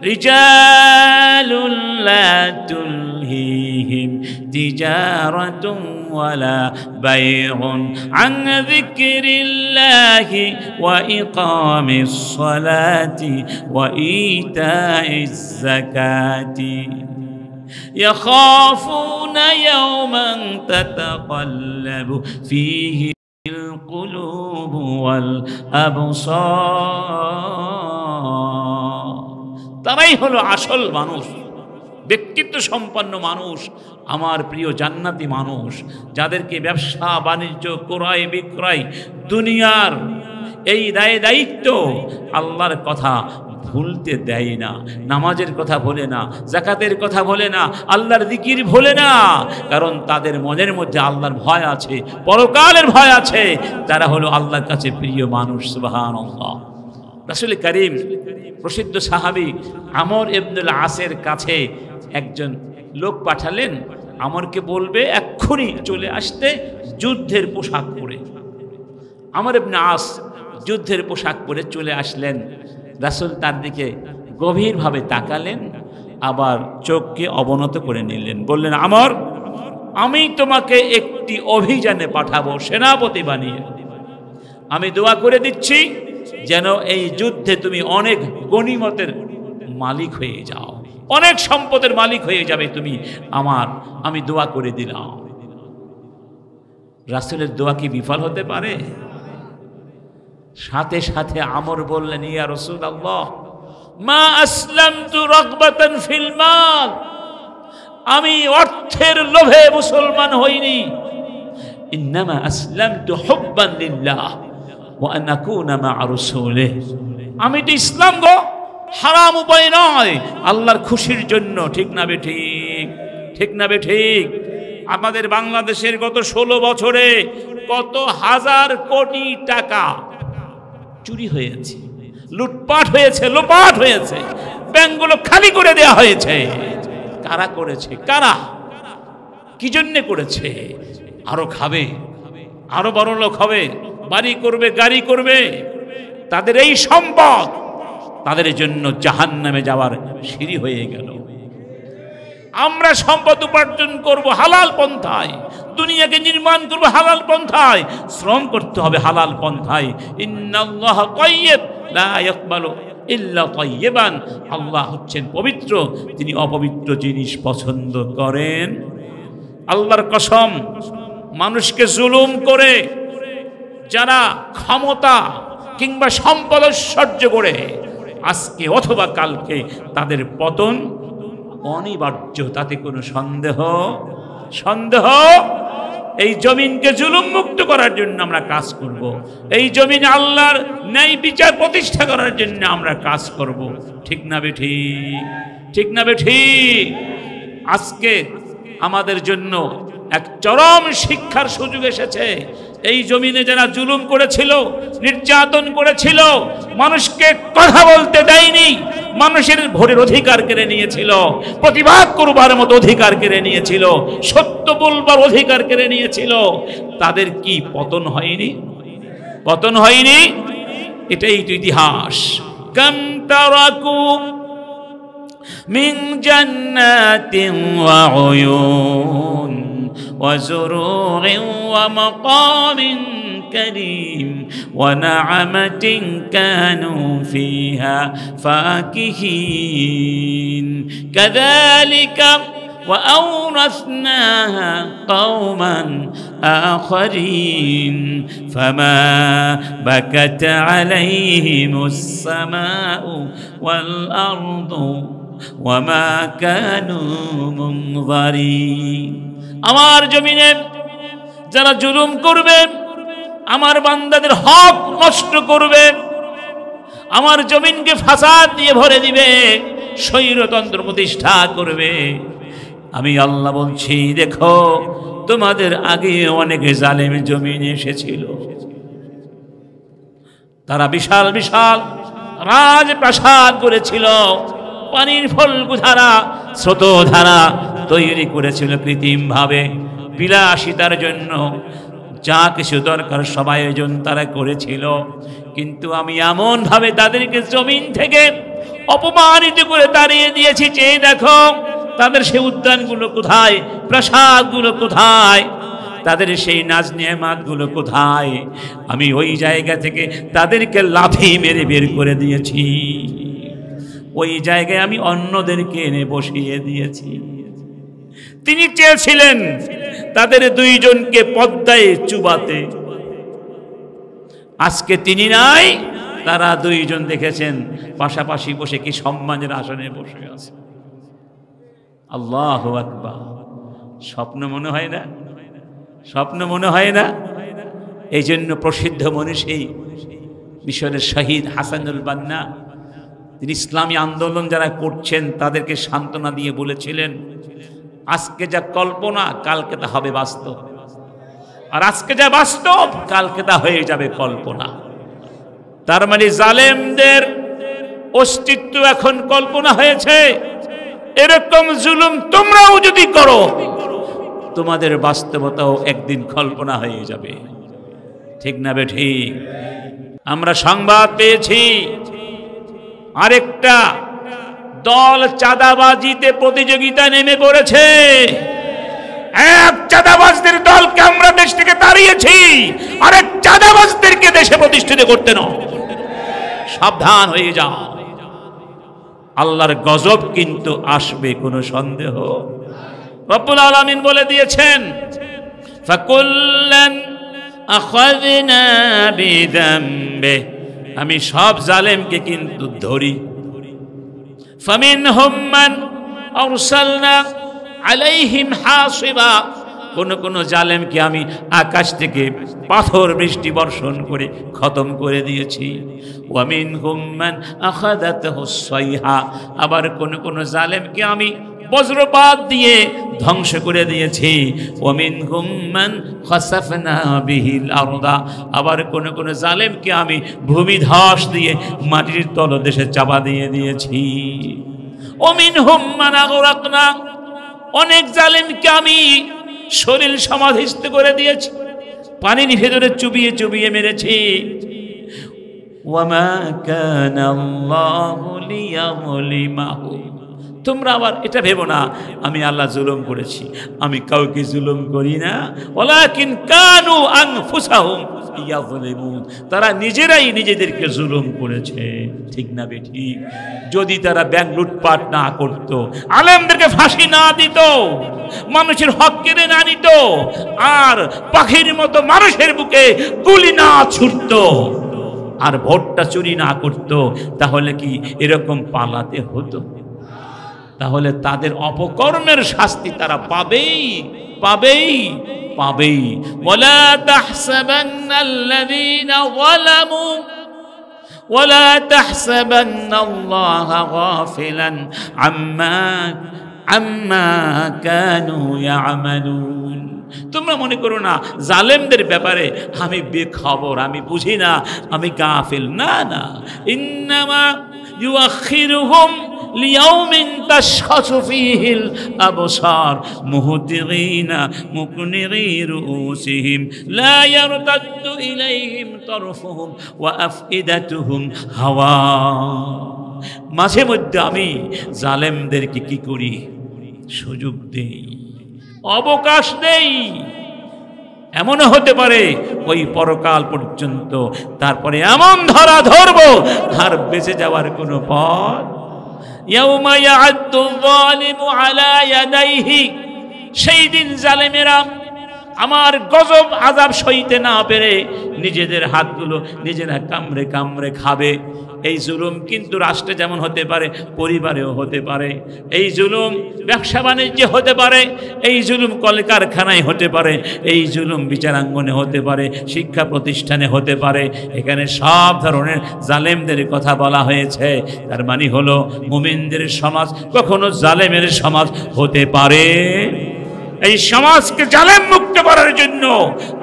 রিজালুল লা তুলহিহিম তিজারাতুন ওয়ালা বাইউন আন যিকরিল্লাহি ওয়া ইকামিস সালাতি ওয়া ইতাইজ যাকাতি ইয়াখাফুনা ইয়াওমান তাতাকাল্লাবু ফীহি আল কুলুবু ওয়াল আবসার। তারাই হলো আসল মানুষ, ব্যক্তিত্ব সম্পন্ন মানুষ, আমার প্রিয় জান্নাতি মানুষ, যাদেরকে ব্যবসা বাণিজ্য ক্রয় বিক্রয় দুনিয়ার এই দায়িত্ব আল্লাহর কথা ভুলতে দেয় না, নামাজের কথা ভোলে না, যাকাতের কথা ভোলে না, আল্লাহর জিকির ভোলে না। কারণ তাদের মনের মধ্যে আল্লাহর ভয় আছে, পরকালের ভয় আছে। তারা হলো আল্লাহর কাছে প্রিয় মানুষ। সুবহানাল্লাহ। রাসূল করিম প্রসিদ্ধ সাহাবী আমর ইবনুল আসের কাছে একজন লোক পাঠালেন, আমরকে বলবে এক্ষুনি চলে আসতে যুদ্ধের পোশাক পরে। আমর ইবনে আস যুদ্ধের পোশাক পরে চলে আসলেন। রাসূল তার দিকে গভীরভাবে তাকালেন, আবার চোখকে অবনত করে নিলেন, বললেন, আমর, আমি তোমাকে একটি অভিযানে পাঠাবো সেনাপতি বানিয়ে। আমি দোয়া করে দিচ্ছি যেন এই যুদ্ধে তুমি অনেক গনিমতের মালিক হয়ে যাও। অনেক সম্পদের মালিক হয়ে যাবে তুমি, আমি দোয়া করে দিলাম। রাসূলের দোয়া কি বিফল হতে পারে? সাথে সাথে আমর বললেন, ইয়া রাসূলুল্লাহ, মা আসলামতু রাগবাতান ফিল মাল, আমি অর্থের লোভে মুসলমান হইনি, ইন্নামা আসলামতু হুব্বান লিল্লাহ ওয়া আন আকুনা মা রাসূলিহি, আমি তো ইসলাম গো হারাম উপায় নয়, আল্লাহর খুশির জন্য। ঠিক না বে ঠিক? ঠিক না বে ঠিক? আমাদের বাংলাদেশের গত 16 বছরে কত হাজার কোটি টাকা চুরি হয়েছে, লুটপাট হয়েছে, লোপাট হয়েছে, ব্যাংকগুলো খালি করে দেয়া হয়েছে। কারা করেছে? কারা? কি জন্য করেছে? আরো খাবে, আরো বড় লোক হবে, বাড়ি করবে, গাড়ি করবে, তাদের এই সম্পদ তাদের জন্য জাহান্নামে যাওয়ার সিঁড়ি হয়ে গেল। আমরা সম্পদ উপার্জন করব হালাল পন্থায়, দুনিয়াকে নির্মাণ করব হালাল পন্থায়, শ্রম করতে হবে হালাল পন্থায়। ইন্নাল্লাহা তাইয়্যিব লা ইয়াকবালু ইল্লা তাইয়্যিবান, আল্লাহ হচ্ছেন পবিত্র, তিনি অপবিত্র জিনিস পছন্দ করেন। আল্লাহর কসম, মানুষকে জুলুম করে যারা ক্ষমতা কিংবা সম্পদ ঐশ্বর্য করে, আজকে অথবা কালকে তাদের পতন অনিবার্য, তাতে কোনো সন্দেহ। এই জমিনকে জুলুম মুক্ত করার জন্য আমরা কাজ করব, এই জমিনে আল্লাহর ন্যায় বিচার প্রতিষ্ঠা করার জন্য আমরা কাজ করব। ঠিক না বে ঠিক? ঠিক না বে ঠিক? আজকে আমাদের জন্য এক চরম শিক্ষার সুযোগ এসেছে। এই জমিনে যারা জুলুম করেছিল, নির্যাতন করেছিল, মানুষকে কথা বলতে দেয়নি, মানুষের ভোটের অধিকার কেড়ে নিয়েছিল, প্রতিবাদ করবার মতো অধিকার কেড়ে নিয়েছিল, সত্য বলবার অধিকার কেড়ে নিয়েছিল, তাদের কি পতন হয়নি? পতন হয়নি? এটাই তো ইতিহাস। কাম তারাকু মিন জান্নাতিন ওয়া উয়ুন وزروع ومقام كريم ونعمة كانوا فيها فاكهين كذلك وأورثناها قوما آخرين فما بكت عليهم السماء والأرض وما كانوا منظرين। আমার জমিনে যারা জুলুম করবে, আমার বান্দাদের হক নষ্ট করবে, আমার জমিনকে ফাসাদ দিয়ে ভরে দিবে, স্বৈরতন্ত্র প্রতিষ্ঠা করবে, আমি আল্লাহ বলছি, দেখো তোমাদের আগে অনেক জালেম জমিনে এসেছিল, তারা বিশাল বিশাল রাজপ্রাসাদ করেছিল, পানির ফলগুধারা স্রোতধারা তৈরি করেছিল কৃত্রিম ভাবে, বিলাসিতার জন্য যা কিছু দরকার সব আয়োজন তারা করেছিল। কিন্তু আমি এমন ভাবে তাদেরকে জমিন থেকে অপমানিত করে তাড়িয়ে দিয়েছি, চেয়ে দেখো তাদের সেই উদ্যানগুলো কোথায়, প্রাসাদগুলো কোথায়, তাদের সেই নাজ নেয়ামতগুলো কোথায়। আমি ওই জায়গা থেকে তাদেরকে লাথি মেরে বের করে দিয়েছি, ওই জায়গায় আমি অন্যদেরকে এনে বসিয়ে দিয়েছি। তিনি চেয়েছিলেন তাদের দুইজনকে পদ্মায় চুবাতে, আজকে তিনি নাই, তারা দুইজন দেখেছেন পাশাপাশি বসে কি সম্মানের আসনে বসে আছে। আল্লাহু আকবার। স্বপ্ন মনে হয় না? স্বপ্ন মনে হয় না? এই জন্য প্রসিদ্ধ মনীষী মিশরের শহীদ হাসানুল বান্না, তিনি ইসলামী আন্দোলন যারা করছেন তাদেরকে সান্ত্বনা দিয়ে বলেছিলেন, আজকে যা কল্পনা কালকে তা হবে বাস্তব, আর আজকে যা বাস্তব কালকে তা হয়ে যাবে কল্পনা। তার মানে জালেমদের অস্তিত্ব এখন কল্পনা হয়েছে। এরকম জুলুম তোমরাও যদি করো, তোমাদের বাস্তবতাও একদিন কল্পনা হয়ে যাবে। ঠিক না বে ঠিক? আমরা সংবাদ পেয়েছি আরেকটা দল চাঁদাবাজিতে প্রতিযোগিতা নেমে পড়েছে। এক চাঁদাবাজদের দলকে আমরা দেশ থেকে তাড়িয়েছি, আরেক চাঁদাবাজদেরকে দেশে প্রতিষ্ঠিত করতে নয়। সাবধান হয়ে যাও। আল্লাহর গজব কিন্তু আসবে, কোনো সন্দেহ। রব্বুল আলামিন বলে দিয়েছেন, ফাকুল্লান আখাযনা বিযামবি, আমি সব জালেমকে কিন্তু ধরি। ফামিনহুম মান আরসালনা আলাইহিম হাসিবা, কোন জালেমকে আমি আকাশ থেকে পাথর বৃষ্টি বর্ষণ করে খতম করে দিয়েছি। ওয়া মিনহুম মান আখাযাতহুস সাইহা, আবার কোন জালেমকে আমি বজ্রপাত দিয়ে ধ্বংস করে দিয়েছি। ওয়া মিনহুম মান খাসাফনা বিহিল আরদা, আবার কোন জালেমকে আমি ভূমিধস দিয়ে মাটির তলদেশে চাপা দিয়ে দিয়েছি। ওয়া মিনহুম মান আগরাকনা, অনেক জালেমকে আমি শরীর সমাধিস্থ করে দিয়েছি, পানির ভেতরে চুবিয়ে চুবিয়ে মেরেছি। ওয়ামা কানা আল্লাহু লিয়াযলিমাহুম, তোমরা আবার এটা ভেবো না আমি আল্লাহ জুলুম করেছি, আমি কাউকে জুলুম করি না। ওয়ালাকিন কানু আনফুসাহুম ইয়াযলিমুন, তারা নিজেরাই নিজেদেরকে জুলুম করেছে। ঠিক না বেঠিক? যদি তারা ব্যাংক লুটপাট না করত, আলেমদেরকে ফাঁসি না দিত, মানুষের হক কেড়ে না নিত, আর পাখির মতো মানুষের বুকে গুলি না ছুটত, আর ভোটটা চুরি না করত, তাহলে কি এরকম পালাতে হতো? তাহলে তাদের অপকর্মের শাস্তি তারা পাবেই পাবেই পাবেই। ওয়ালা তাহসাবান্নাল্লাযীনা যালামু ওয়ালা তাহসাবান্নাল্লাহা গাফিলান আম্মা কানু ইয়ামালুন, তোমরা মনে করো না জালেমদের ব্যাপারে আমি বেখবর, আমি বুঝি না, আমি গাফিল। না না, ইন্নামা ইউআখিরুহুম লিয়াউমিন তাশখাসু ফীহিল আবসার মুহতিগিনা মুকনিরি রুউসিহিম লা ইয়ারতাদ্দু ইলাইহিম তারফুহুম ওয়া আফইদাতুহুম হাওয়া। মাঝে মধ্যে আমি জালেমদেরকে কি করি? সুযোগ দেই, অবকাশ দেই। এমনও হতে পারে ওই পরকাল পর্যন্ত, তারপরে এমন ধরা ধরবো আর বেঁচে যাওয়ার কোনো পথ। ইয়াউমা ইয়া'আদ্দু যালিমু আলা ইয়াদাইহি, সেই দিন জালেমেরা আমার গজব আযাব সইতে না পেরে নিজেদের হাতগুলো নিজেরা কামড়ে কামড়ে খাবে। এই জুলুম কিন্তু রাষ্ট্রে যেমন হতে পারে, পরিবারেও হতে পারে। এই জুলুম ব্যবসা বাণিজ্যে হতে পারে, এই জুলুম কলকারখানায় হতে পারে, এই জুলুম বিচারাঙ্গনে হতে পারে, শিক্ষা প্রতিষ্ঠানে হতে পারে। এখানে সব ধরনের জালেমদের কথা বলা হয়েছে। তার মানে হলো মুমিনদের সমাজ কখনো জালেমের সমাজ হতে পারে। এই সমাজকে জালেম মুক্ত করার জন্য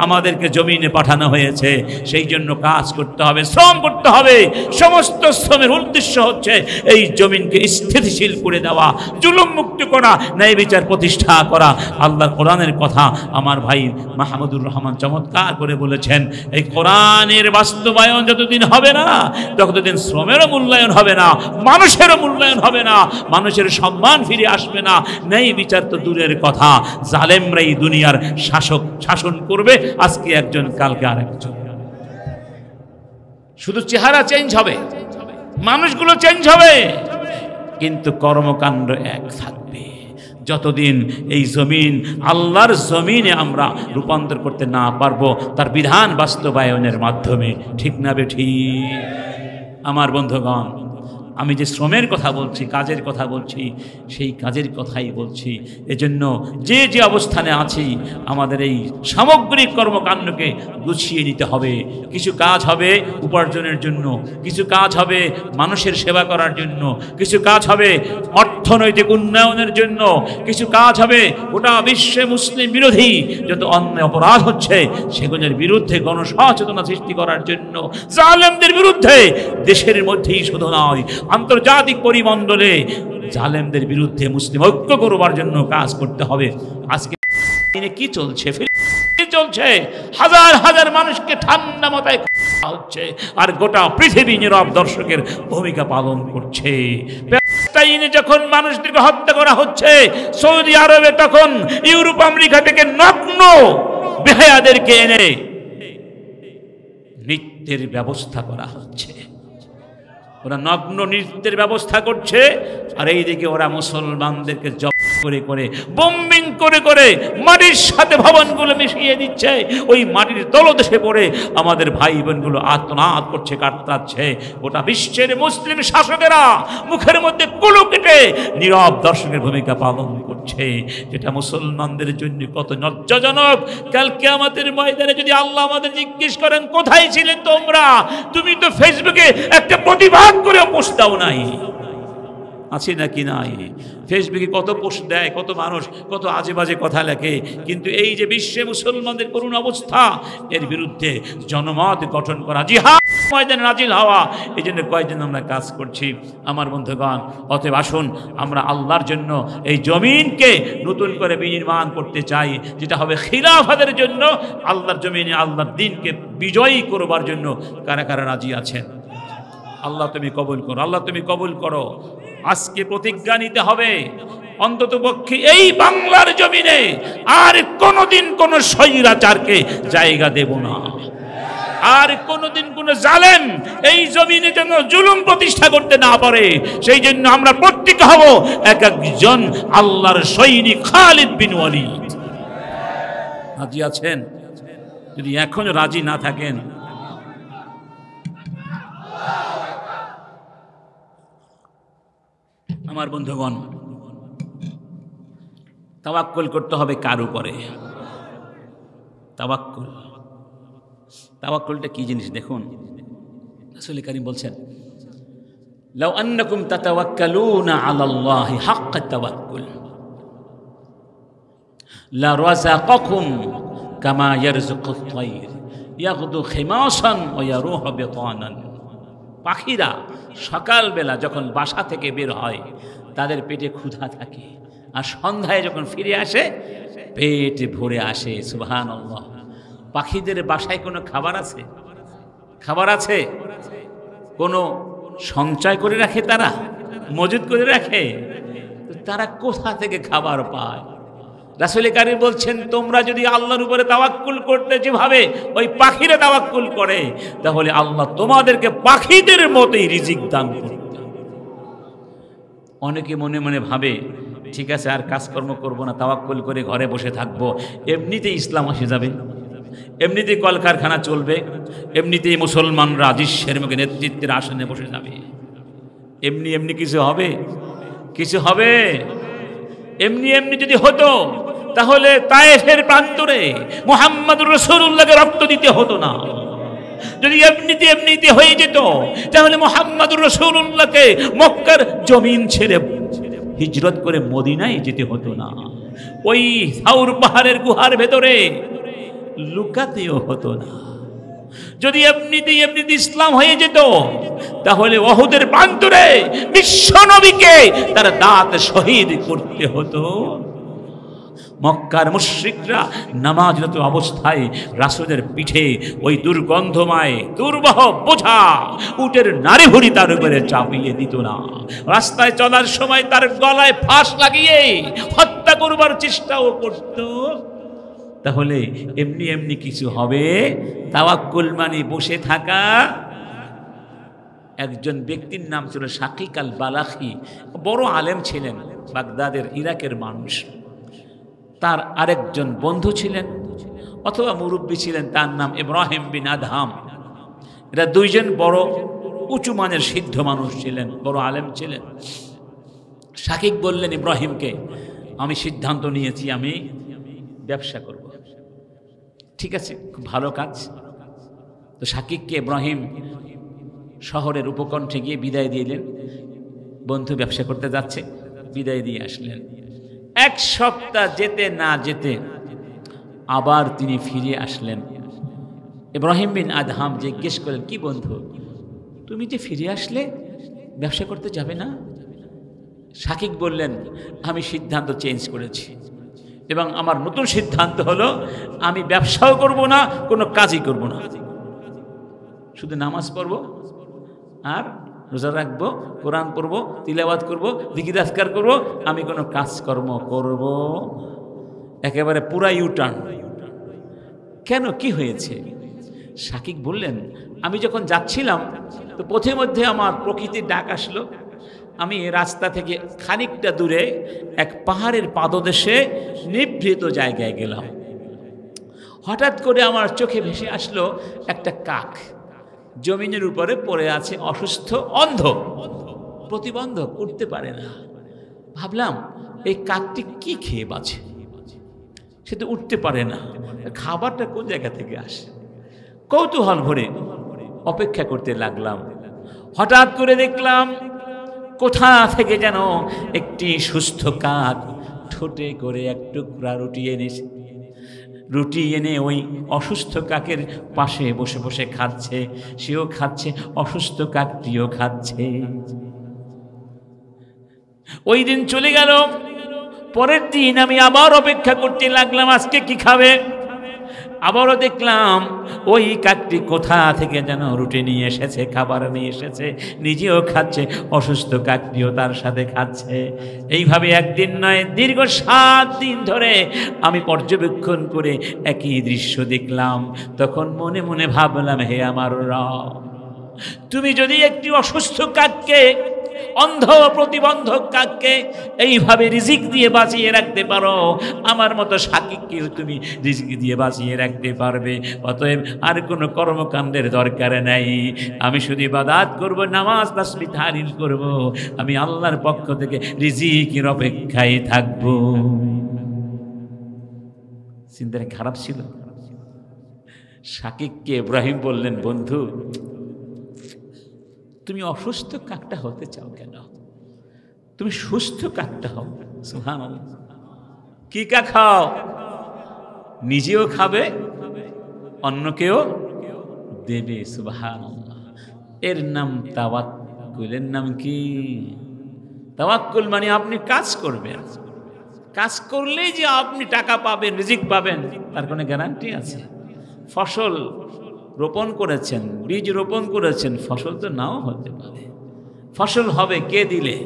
আমাদেরকে জমিনে পাঠানো হয়েছে। সেই জন্য কাজ করতে হবে, শ্রম করতে হবে। সমস্ত শ্রমের উদ্দেশ্য হচ্ছে এই জমিনকে স্থিতিশীল করে দেওয়া, জুলুম মুক্ত করা, ন্যায় বিচার প্রতিষ্ঠা করা। আল্লাহ কোরআনের কথা আমার ভাই মাহমুদুর রহমান চমৎকার করে বলেছেন। এই কোরআনের বাস্তবায়ন যতদিন হবে না, ততদিন শ্রমেরও মূল্যায়ন হবে না, মানুষেরও মূল্যায়ন হবে না, মানুষের সম্মান ফিরে আসবে না। ন্যায় বিচার তো দূরের কথা, জালেমরাই দুনিয়ার শাসন করবে। আজকে একজন, কালকে আরেকজন। শুধু চেহারা চেঞ্জ হবে, মানুষগুলো চেঞ্জ হবে, কিন্তু কর্মকাণ্ড এক থাকবে। যতদিন এই জমিন আল্লাহর জমিনে আমরা রূপান্তর করতে না পারবো তার বিধান বাস্তবায়নের মাধ্যমে। ঠিক না বেঠিক? আমার বন্ধুগণ, আমি যে শ্রমের কথা বলছি, কাজের কথা বলছি, সেই কাজের কথাই বলছি। এজন্য যে যে অবস্থানে আছি আমাদের এই সামগ্রিক কর্মকাণ্ডকে গুছিয়ে নিতে হবে। কিছু কাজ হবে উপার্জনের জন্য, কিছু কাজ হবে মানুষের সেবা করার জন্য, কিছু কাজ হবে অর্থনৈতিক উন্নয়নের জন্য, কিছু কাজ হবে গোটা বিশ্বে মুসলিম বিরোধী যত অন্যায় অপরাধ হচ্ছে সেগুলোর বিরুদ্ধে গণসচেতনতা সৃষ্টি করার জন্য, জালেমদের বিরুদ্ধে দেশের মধ্যেই শুধু নয় আন্তর্জাতিক পরিমণ্ডলে জালেমদের বিরুদ্ধে মুসলিম ঐক্য করবার জন্য কাজ করতে হবে। আজকে কি চলছে? চলছে হাজার হাজার মানুষকে ঠান্ডা মাথায় হচ্ছে, আর গোটা পৃথিবী নীরব দর্শকের ভূমিকা পালন করছে। যখন মানুষদেরকে হত্যা করা হচ্ছে সৌদি আরবে, তখন ইউরোপ আমেরিকা থেকে নগ্ন বেহায়াদেরকে এনে নৃত্যের ব্যবস্থা করা হচ্ছে। ওরা নগ্ন নৃত্যের ব্যবস্থা করছে, আর এইদিকে ওরা মুসলমানদেরকে করে করে বোম্বিং করে করে মাটির সাথে ভবনগুলো মিশিয়ে দিচ্ছে। ওই মাটির তলদেশে পড়ে আমাদের ভাই বোনগুলো আর্তনাদ করছে, কাতরাচ্ছে। গোটা বিশ্বের মুসলিম শাসকেরা মুখের মধ্যে কুলু কেটে নীরব দর্শকের ভূমিকা পালন করছে, যেটা মুসলমানদের জন্য কত লজ্জাজনক। কাল কিয়ামতের ময়দানে যদি আল্লাহ আমাদের জিজ্ঞেস করেন কোথায় ছিলে তোমরা, তুমি তো ফেসবুকে একটা প্রতিবাদ করে পোস্ট দাও নাই, আছে নাকি নাই? ফেসবুকে কত পোস্ট দেয়, কত মানুষ কত আজে বাজে কথা লেখে, কিন্তু এই যে বিশ্বে মুসলমানদের করুণ অবস্থা, এর বিরুদ্ধে জনমত গঠন করা, জিহাদ ময়দানে নাজিল হওয়া, এই জন্য কয়েকদিন আমরা কাজ করছি আমার বন্ধুগণ। অতএব আসুন আমরা আল্লাহর জন্য এই জমিনকে নতুন করে বিনির্মাণ করতে চাই, যেটা হবে খিলাফতের জন্য, আল্লাহর জমিনে আল্লাহর দ্বীনকে বিজয়ী করবার জন্য। কারা কারা রাজি আছেন? আল্লাহ তুমি কবুল করো, আল্লাহ তুমি কবুল করো। আজকে প্রতিজ্ঞা নিতে হবে, অন্তত পক্ষে এই বাংলার জমিনে আর কোনোদিন কোন স্বৈরাচারকে জায়গা দেব না, আর কোনোদিন কোন জালেম এই জমিনে যেন জুলুম প্রতিষ্ঠা করতে না পারে। সেই জন্য আমরা প্রতিজ্ঞা হব এক একজন আল্লাহর সৈনিক খালিদ বিন ওয়ালিদ। রাজি আছেন? যদি এখনো রাজি না থাকেন, আমার বন্ধুগণ, তাওয়াক্কুল করতে হবে কার উপরে? তাওয়াক্কুল, তাওয়াক্কুলটা কি জিনিস দেখুন। রাসূল কারীম বলছেন, লাউ আন্নাকুম তাতাওয়াক্কালুনা আলাল্লাহি হাক্কা তাওয়াক্কুল লা রাযাকাকুম কামা ইয়ারযুকুত তায়র ইয়াগদু খিমাসান ওয়া ইয়ারুহু বিতানান। পাখিরা সকালবেলা যখন বাসা থেকে বের হয় তাদের পেটে ক্ষুধা থাকে, আর সন্ধ্যায় যখন ফিরে আসে পেট ভরে আসে। সুবহানাল্লাহ। পাখিদের বাসায় কোনো খাবার আছে? খাবার আছে? কোনো সঞ্চয় করে রাখে তারা? মজুদ করে রাখে? তারা কোথা থেকে খাবার পায়? রাসূল কারীম বলছেন, তোমরা যদি আল্লাহর উপরে তাওয়াক্কুল করতে যেভাবে ওই পাখিরা তাওয়াক্কুল করে, তাহলে আল্লাহ তোমাদেরকে পাখিদের মতোই রিজিক দান করবে। অনেকে মনে মনে ভাবে, ঠিক আছে আর কাজকর্ম করব না, তাওয়াক্কুল করে ঘরে বসে থাকবো, এমনিতেই ইসলাম আসে যাবে, এমনিতেই কলকারখানা চলবে, এমনিতেই মুসলমানরা বিশ্বের মুখে নেতৃত্বের আসনে বসে যাবে। এমনি এমনি কিছু হবে? কিছু হবে? এমনি এমনি যদি হতো তাহলে তায়েফের প্রান্তরে মুহাম্মদুর রাসূলুল্লাহকে রক্ত দিতে হতো না। যদি এমনিতে হয়ে যেত তাহলে মুহাম্মদুর রাসূলুল্লাহকে মক্কার জমিন ছেড়ে হিজরত করে মদিনায় যেতে হতো না। ওই সাউর পাহাড়ের গুহার ভেতরে লুকাতেও হতো না। যদি এমনিতে ইসলাম হয়ে যেত তাহলে ওহুদের প্রান্তরে বিশ্ব নবীকে তার দাঁত শহীদ করতে হতো। মক্কার মুশরিকরা নামাজরত অবস্থায় রাসূলের পিঠে ওই দুর্গন্ধময় দুর্বহ বোঝা উটের নাড়ি ভুড়ি তার উপরে চাপিয়ে দিত না। রাস্তায় চলার সময় তার গলায় ফাঁস লাগিয়ে হত্যা করবার চেষ্টাও করত। তাহলে এমনি এমনি কিছু হবে? তাওয়াক্কুল মানে বসে থাকা। একজন ব্যক্তির নাম ছিল শাকিক আল বালাখি, বড় আলেম ছিলেন, বাগদাদের ইরাকের মানুষ। তার আরেকজন বন্ধু ছিলেন অথবা মুরব্বী ছিলেন, তার নাম ইব্রাহিম বিন আদহাম। এরা দুইজন বড় উঁচু মানের সিদ্ধ মানুষ ছিলেন, বড় আলেম ছিলেন। শাকিক বললেন ইব্রাহিমকে, আমি সিদ্ধান্ত নিয়েছি আমি ব্যবসা করব। ঠিক আছে, খুব ভালো কাজ। তো শাকিককে ইব্রাহিম শহরের উপকণ্ঠে গিয়ে বিদায় দিলেন। বন্ধু ব্যবসা করতে যাচ্ছে, বিদায় দিয়ে আসলেন। এক সপ্তাহ যেতে না যেতে আবার তিনি ফিরে আসলেন। ইব্রাহিম বিন আদহাম জিজ্ঞেস করলেন, কি বন্ধু, তুমি যে ফিরে আসলে, ব্যবসা করতে যাবে না? শাকিক বললেন, আমি সিদ্ধান্ত চেঞ্জ করেছি এবং আমার নতুন সিদ্ধান্ত হলো আমি ব্যবসাও করব না, কোনো কাজই করব না, শুধু নামাজ পড়ব আর রোজা রাখবো, কোরআন পড়বো, তিলাওয়াত করব, জিকির আজকার করব, আমি কোনো কাজকর্ম করব। একেবারে পুরা ইউটার্ন। কেন, কি হয়েছে? শাকিক বললেন, আমি যখন যাচ্ছিলাম তো পথে মধ্যে আমার প্রকৃতির ডাক আসলো। আমি রাস্তা থেকে খানিকটা দূরে এক পাহাড়ের পাদদেশে নিভৃত জায়গায় গেলাম। হঠাৎ করে আমার চোখে ভেসে আসলো একটা কাক জমিনের উপরে পড়ে আছে, অসুস্থ, অন্ধ, প্রতিবন্ধক, উঠতে পারে না। ভাবলাম এই কাকটি কি খেয়ে বাঁচে, সে তো উঠতে পারে না, খাবারটা কোন জায়গা থেকে আসে? কৌতূহল ভরে অপেক্ষা করতে লাগলাম। হঠাৎ করে দেখলাম কোথা থেকে যেন একটি সুস্থ কাক ঠোঁটে করে এক টুকরা রুটি এনেছে। রুটি এনে ওই অসুস্থ কাকের পাশে বসে বসে খাচ্ছে, সেও খাচ্ছে, অসুস্থ কাকটিও খাচ্ছে। ওই দিন চলে গেল। পরের দিন আমি আবার অপেক্ষা করতে লাগলাম, আজকে কি খাবে। আবারও দেখলাম ওই কাকটি কোথা থেকে যেন রুটি নিয়ে এসেছে, খাবার নিয়ে এসেছে, নিজেও খাচ্ছে, অসুস্থ কাকটিও তার সাথে খাচ্ছে। এইভাবে একদিন নয়, দীর্ঘ 7 দিন ধরে আমি পর্যবেক্ষণ করে একই দৃশ্য দেখলাম। তখন মনে মনে ভাবলাম, হে আমার রব, তুমি যদি একটি অসুস্থ কাককে, অন্ধ প্রতিবন্ধক কাককে এইভাবে রিজিক দিয়ে বাঁচিয়ে রাখতে পারো, আমার মতো শাকিককেও তুমি রিজিক দিয়ে বাঁচিয়ে রাখতে পারবে। অতএব আর কোনো কর্মকাণ্ডের দরকার নাই, আমি শুধু ইবাদত করব, নামাজ তাসবিহ তাহলিল করব, আমি আল্লাহর পক্ষ থেকে রিজিকের অপেক্ষায় থাকব। চিন্তাটা খারাপ ছিল। শাকিককে ইব্রাহিম বললেন, বন্ধু তুমি অসুস্থ কাকটা হতে চাও কেন? তুমি সুস্থ কাকটা হও। সুবহানাল্লাহ। কি কাক খাও? নিজেও খাবে, অন্যকেও দেবে। সুবহানাল্লাহ। এর নাম তাওয়াক্কুল। এর নাম কি? তাওয়াক্কুল মানে আপনি কাজ করবেন, কাজ করলেই যে আপনি টাকা পাবেন, রিজিক পাবেন তার কোনো গ্যারান্টি আছে? ফসল রোপণ করেছেন, বীজ রোপণ করেছেন, ফসল তো নাও হতে পারে। ফসল হবে কে দিলে?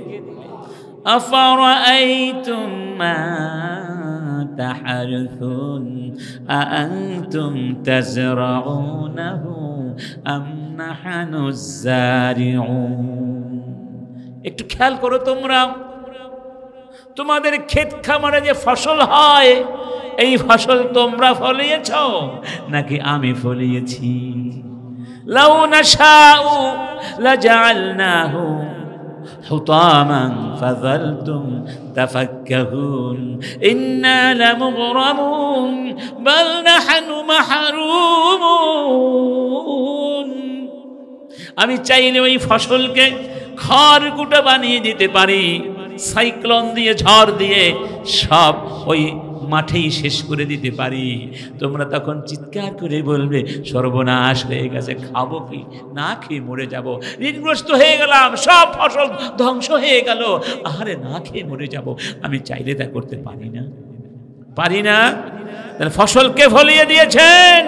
আফারাআইতুম মা তাহারুন আআনতুম তাজরাউনাহু আম নাহনুজ জারিউন। একটু খেয়াল করো তোমরা, তোমাদের ক্ষেত খামারে যে ফসল হয়, এই ফসল তোমরা ফলিয়েছ নাকি আমি ফলিয়েছি? লাউ নাশাউ লাজআলনাহু হুতামান ফাযালতুম তাফাক্কাহুন ইন্না লামুগরামুন বাল নাহনু মাহরুমুন। আমি চাইলে ওই ফসলকে খড়কুটো বানিয়ে দিতে পারি, সাইক্লোন দিয়ে, ঝড় দিয়ে সব ওই মাঠেই শেষ করে দিতে পারি। তোমরা তখন চিৎকার করে বলবে, সর্বনাশ হয়ে গেছে, খাবো কি? না খেয়ে মরে যাব, ঋণগ্রস্ত হয়ে গেলাম, সব ফসল ধ্বংস হয়ে গেল, আরে না খেয়ে মরে যাব। আমি চাইলে তা করতে পারি না, পারি না। তাহলে ফসলকে ফলিয়ে দিয়েছেন।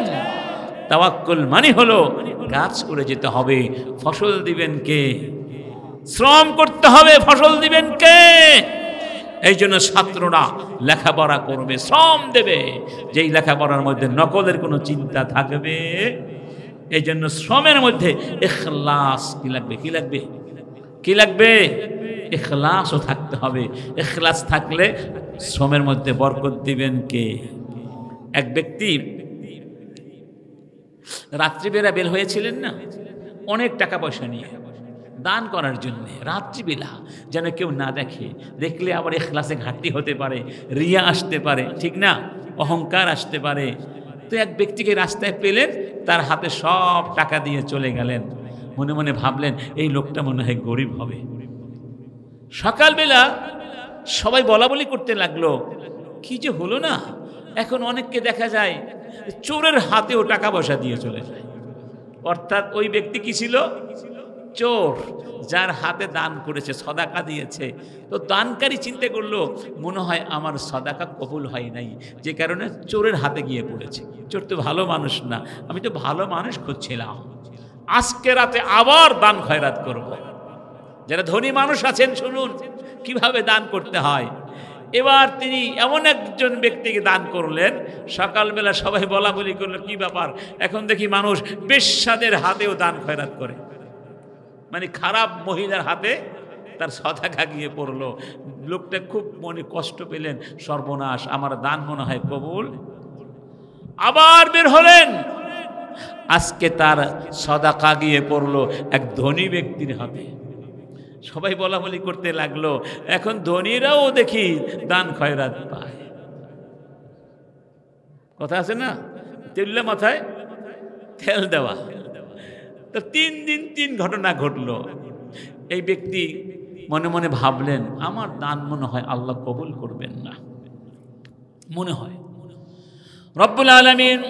তাওয়াক্কুল মানে হলো কাজ করে যেতে হবে। ফসল দিবেন কে? শ্রম করতে হবে, ফসল দিবেন কে? এই জন্য ছাত্ররা লেখাপড়া করবে, শ্রম দেবে, যেই লেখাপড়ার মধ্যে নকলের কোনো চিন্তা থাকবে। এই জন্য শ্রমের মধ্যে ইখলাস কি লাগবে? কি লাগবে? কি লাগবে? ইখলাসও থাকতে হবে। ইখলাস থাকলে শ্রমের মধ্যে বরকত দিবেন কে? এক ব্যক্তি রাত্রিবেলা বের হয়েছিলেন না, অনেক টাকা পয়সা নিয়ে দান করার জন্যে, রাত্রিবেলা যেন কেউ না দেখে, দেখলে আবার ইখলাসে ঘাটতি হতে পারে, রিয়া আসতে পারে, ঠিক না, অহংকার আসতে পারে। তো এক ব্যক্তিকে রাস্তায় পেলেন, তার হাতে সব টাকা দিয়ে চলে গেলেন। মনে মনে ভাবলেন, এই লোকটা মনে হয় গরিব হবে। সকালবেলা সবাই বলা বলি করতে লাগলো, কি যে হলো না, এখন অনেককে দেখা যায় চোরের হাতেও টাকা পয়সা দিয়ে চলে যায়। অর্থাৎ ওই ব্যক্তি কি ছিল? চোর, যার হাতে দান করেছে, সদাকা দিয়েছে। তো দানকারী চিন্তা করলো, মনে হয় আমার সদাকা কবুল হয় নাই, যে কারণে চোরের হাতে গিয়ে পড়েছে। চোর তো ভালো মানুষ না, আমি তো ভালো মানুষ খুঁজছিলাম, আজকে রাতে আবার দান খয়রাত করব। যারা ধনী মানুষ আছেন শুনুন কিভাবে দান করতে হয়। এবার তিনি এমন একজন ব্যক্তিকে দান করলেন, সকালবেলা সবাই বলা বলি করলো কি ব্যাপার, এখন দেখি মানুষ বেশ্যাদের হাতেও দান খয়রাত করে, মানে খারাপ মহিলার হাতে তার সদাকা গিয়ে পড়লো। লোকটা খুব মনে কষ্ট পেলেন, সর্বনাশ, আমার দান মনে হয় কবুল। আবার বের হলেন, আজকে তার সদাকা গিয়ে পড়লো এক ধনী ব্যক্তির হাতে। সবাই বলা বলি করতে লাগলো, এখন ধনীরাও দেখি দান খয়রাত পায়। কথা আছে না, তেল মাথায় তেল দেওয়া। তো 3 দিন 3 ঘটনা ঘটলো। এই ব্যক্তি মনে মনে ভাবলেন, আমার দান মনে হয় আল্লাহ কবুল করবেন না। মনে হয় রব্বুল আলামিন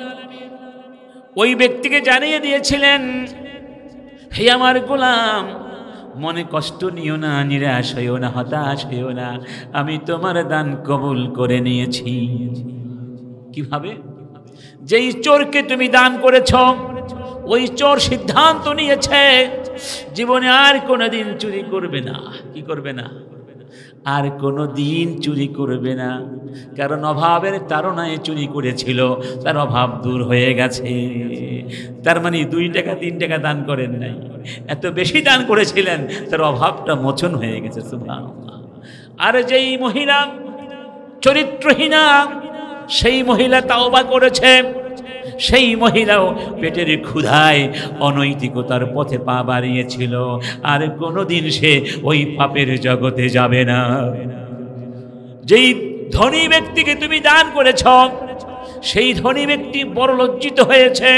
ওই ব্যক্তিকে জানিয়ে দিয়েছিলেন, হে আমার গোলাম, মনে কষ্ট নিও না, নিরাশ হইও না, হতাশ হইও না, আমি তোমার দান কবুল করে নিয়েছি। কিভাবে? যেই চোরকে তুমি দান করেছ, ওই চোর সিদ্ধান্ত নিয়েছে জীবনে আর কোনোদিন চুরি করবে না। কি করবে না? আর কোনো দিন চুরি করবে না, কারণ অভাবের তাড়নায় চুরি করেছিল, তার অভাব দূর হয়ে গেছে। তার মানে 2 টাকা 3 টাকা দান করেন নাই, এত বেশি দান করেছিলেন, তার অভাবটা মোচন হয়ে গেছে। সুবহানাল্লাহ। আর যেই মহিলা চরিত্রহীনা, সেই মহিলা তাওবা করেছে, সেই মহিলাও পেটের ক্ষুধায় অনৈতিকতার পথে পা বাড়িয়েছিল, আর কোনোদিন সে ওই পাপের জগতে যাবে না। যেই ধনী ব্যক্তিকে তুমি দান করেছ, সেই ধনী ব্যক্তি বড় লজ্জিত হয়েছে,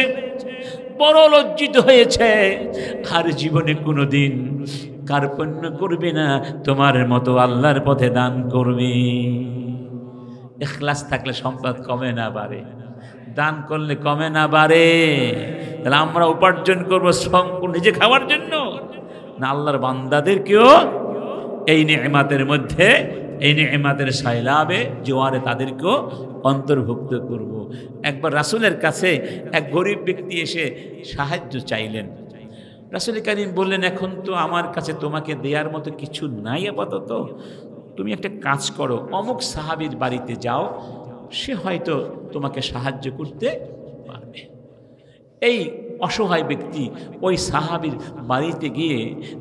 বড় লজ্জিত হয়েছে, আর জীবনে কোনোদিন কার্পণ্য করবে না, তোমার মতো আল্লাহর পথে দান করবে। ইখলাস থাকলে সম্পদ কমে না বাড়ে, দান করলে কমে না বাড়ে। তাহলে আমরা উপার্জন করবো শ্রম নিজে খাওয়ার জন্য না, আল্লাহর বান্দাদেরকেও এই নেমাতের মধ্যে, এই নেমাতের সাইলাবে জোয়ারে তাদেরকেও অন্তর্ভুক্ত করব। একবার রাসূলের কাছে এক গরিব ব্যক্তি এসে সাহায্য চাইলেন। রাসূল কারীম বললেন, এখন তো আমার কাছে তোমাকে দেওয়ার মতো কিছু নাই আপাতত, তুমি একটা কাজ করো, অমুক সাহাবীর বাড়িতে যাও, সে হয়তো তোমাকে সাহায্য করতে পারবে। এই অসহায় ব্যক্তি ওই সাহাবীর বাড়িতে গিয়ে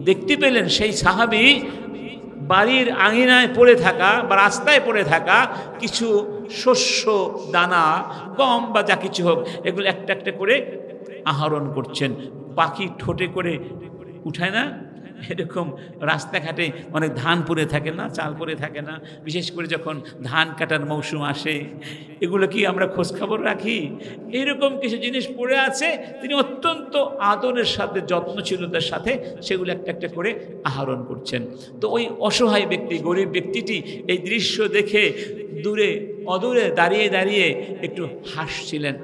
দেখতে পেলেন, সেই সাহাবী বাড়ির আঙিনায় পড়ে থাকা বা রাস্তায় পড়ে থাকা কিছু শস্য দানা, গম বা যা কিছু হোক, এগুলো একটা একটা করে আহরণ করছেন। পাখি ঠোঁটে করে উঠায় না, এরকম রাস্তাঘাটে অনেক ধান পড়ে থাকে না, চাল পড়ে থাকে না, বিশেষ করে যখন ধান কাটার মৌসুম আসে, এগুলো কি আমরা খোঁজখবর রাখি? এরকম কিছু জিনিস পড়ে আছে, তিনি অত্যন্ত আদরের সাথে, যত্নশীলতার সাথে সেগুলো একটা একটা করে আহরণ করছেন। তো ওই অসহায় ব্যক্তি, গরিব ব্যক্তিটি এই দৃশ্য দেখে দূরে অদূরে দাঁড়িয়ে দাঁড়িয়ে একটু হাসছিলেন।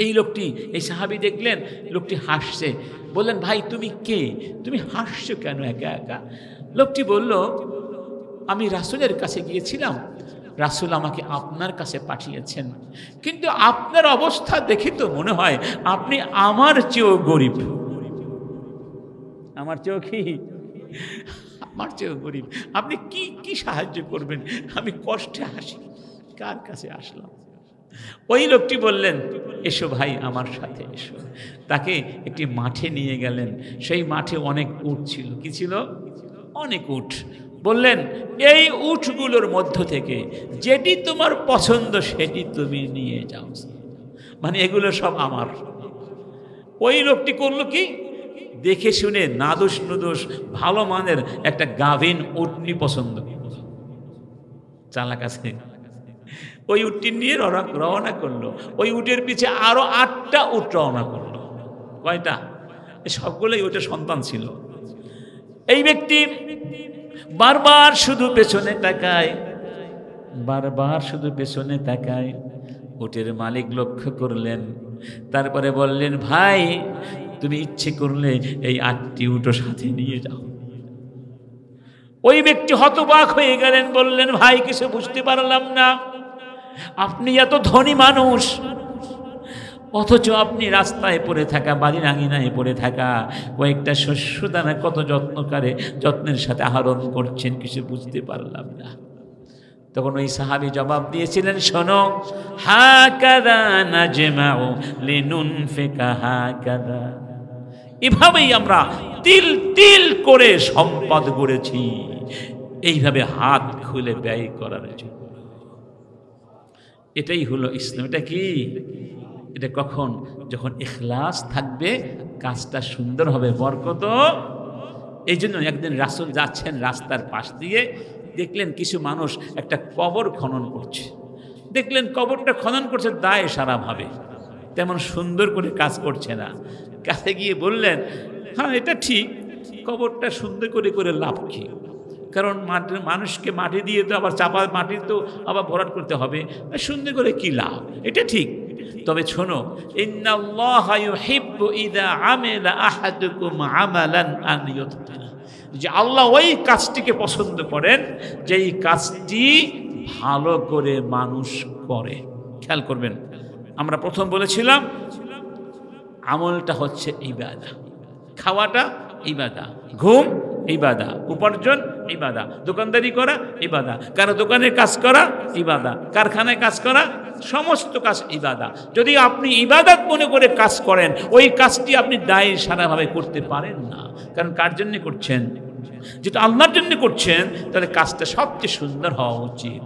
এই লোকটি, এই সাহাবী দেখলেন লোকটি হাসছে, বললেন, ভাই তুমি কে, তুমি হাসছো কেন একা একা? লোকটি বলল, আমি রাসূলের কাছে গিয়েছিলাম, রাসূল আমাকে আপনার কাছে পাঠিয়েছেন, কিন্তু আপনার অবস্থা দেখে তো মনে হয় আপনি আমার চেয়েও গরিব। আমার চেয়েও কি? আমার চেয়েও গরিব। আপনি কি কি সাহায্য করবেন? আমি কষ্টে হাসি, কার কাছে আসলাম? ওই লোকটি বললেন, এসো ভাই আমার সাথে এসো। তাকে একটি মাঠে নিয়ে গেলেন। সেই মাঠে অনেক উট ছিল। কি ছিল? অনেক উট। বললেন, এই উটগুলোর মধ্য থেকে যেটি তোমার পছন্দ সেটি তুমি নিয়ে যাও, মানে এগুলো সব আমার। ওই লোকটি করলো কি, দেখে শুনে নাদোষ নুদোষ ভালো মানের একটা গাভীন উটনি পছন্দ, চালাক আছে, ওই উটটি নিয়ে রওনা করলো। ওই উটের পিছে আরো 8টা উট রওনা করলো। কয়টা? সবগুলোই উটের সন্তান ছিল। এই ব্যক্তি বারবার শুধু পেছনে তাকায়, বারবার শুধু পেছনে তাকায়। উটের মালিক লক্ষ্য করলেন, তারপরে বললেন, ভাই তুমি ইচ্ছে করলে এই 8টি উটও সাথে নিয়ে যাও। ওই ব্যক্তি হতবাক হয়ে গেলেন, বললেন, ভাই কিছু বুঝতে পারলাম না, আপনি এত ধনী মানুষ, অথচ আপনি রাস্তায় পড়ে থাকা, বাড়ির আঙিনায় পড়ে থাকা কয়েকটা শস্য দানা কত যত্নের সাথে আহরণ করছেন, কিছু বুঝতে পারলাম না। তখন ওই সাহাবী জবাব দিয়েছিলেন, শোনো, হাকাযা নাজমাউ লিনুনফিকা হাকাযা, এভাবেই আমরা তিল তিল করে সম্পদ গড়েছি, এইভাবে হাত খুলে ব্যয় করার জন্য। এটাই হলো ইসলাম। এটা কি? এটা কখন? যখন ইখলাস থাকবে, কাজটা সুন্দর হবে, বরকত। এই জন্য একদিন রাসূল যাচ্ছেন রাস্তার পাশ দিয়ে, দেখলেন কিছু মানুষ একটা কবর খনন করছে। দেখলেন কবরটা খনন করছে দায় সারাভাবে, তেমন সুন্দর করে কাজ করছে না। কাছে গিয়ে বললেন, হ্যাঁ এটা ঠিক, কবরটা সুন্দর করে করে লাভ কি? কারণ মানুষকে মাটি দিয়ে তো আবার চাপা মাটি তো আবার ভরাট করতে হবে, সুন্দর করে কি লাভ? এটা ঠিক, তবে শোনো, ইন্নাল্লাহা ইউহিব্বু ইযা আমিলা আহাদুকুম আমালান আন ইউতকিনা, যে আল্লাহ ওই কাজটিকে পছন্দ করেন যেই কাজটি ভালো করে মানুষ করে। খেয়াল করবেন, আমরা প্রথম বলেছিলাম আমলটা হচ্ছে ইবাদা, খাওয়াটা ইবাদা, ঘুম ইবাদা, উপার্জন ইবাদা, দোকানদারি করা ইবাদা, কারো দোকানের কাজ করা ইবাদা, কারখানায় কাজ করা, সমস্ত কাজ ইবাদা। যদি আপনি ইবাদত মনে করে কাজ করেন, ওই কাজটি আপনি দায় সারাভাবে করতে পারেন না। কারণ কার জন্য করছেন? যেটা আল্লাহর জন্য করছেন, তাহলে কাজটা সবচেয়ে সুন্দর হওয়া উচিত।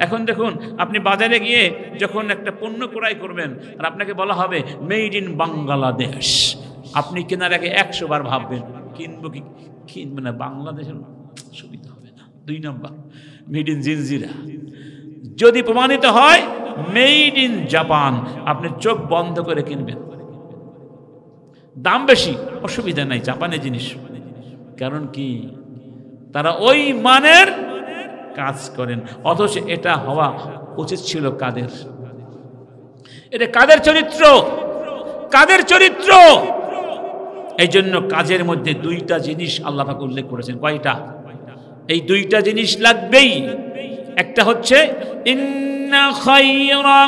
এখন দেখুন, আপনি বাজারে গিয়ে যখন একটা পণ্য ক্রয় করবেন আর আপনাকে বলা হবে মেড ইন বাংলাদেশ, আপনি কেনার আগে 100 বার ভাববেন কিনবো কি কিনবো না, বাংলাদেশের সুবিধা হবে না। 2 নম্বর, মেড ইন জিনজিরা। যদি প্রমাণিত হয় মেড ইন জাপান, আপনি চোখ বন্ধ করে কিনবেন। দাম বেশি, অসুবিধা নাই, জাপানের জিনিস। কারণ কি? তারা ওই মানের কাজ করেন। অথচ এটা হওয়া উচিত ছিল কাদের? এটা কাদের চরিত্র? কাদের চরিত্র? এই জন্য কাজের মধ্যে 2টা জিনিস আল্লাহ পাক উল্লেখ করেছেন। কয়টা? এই 2টা জিনিস লাগবেই। একটা হচ্ছে ইন্না খায়রা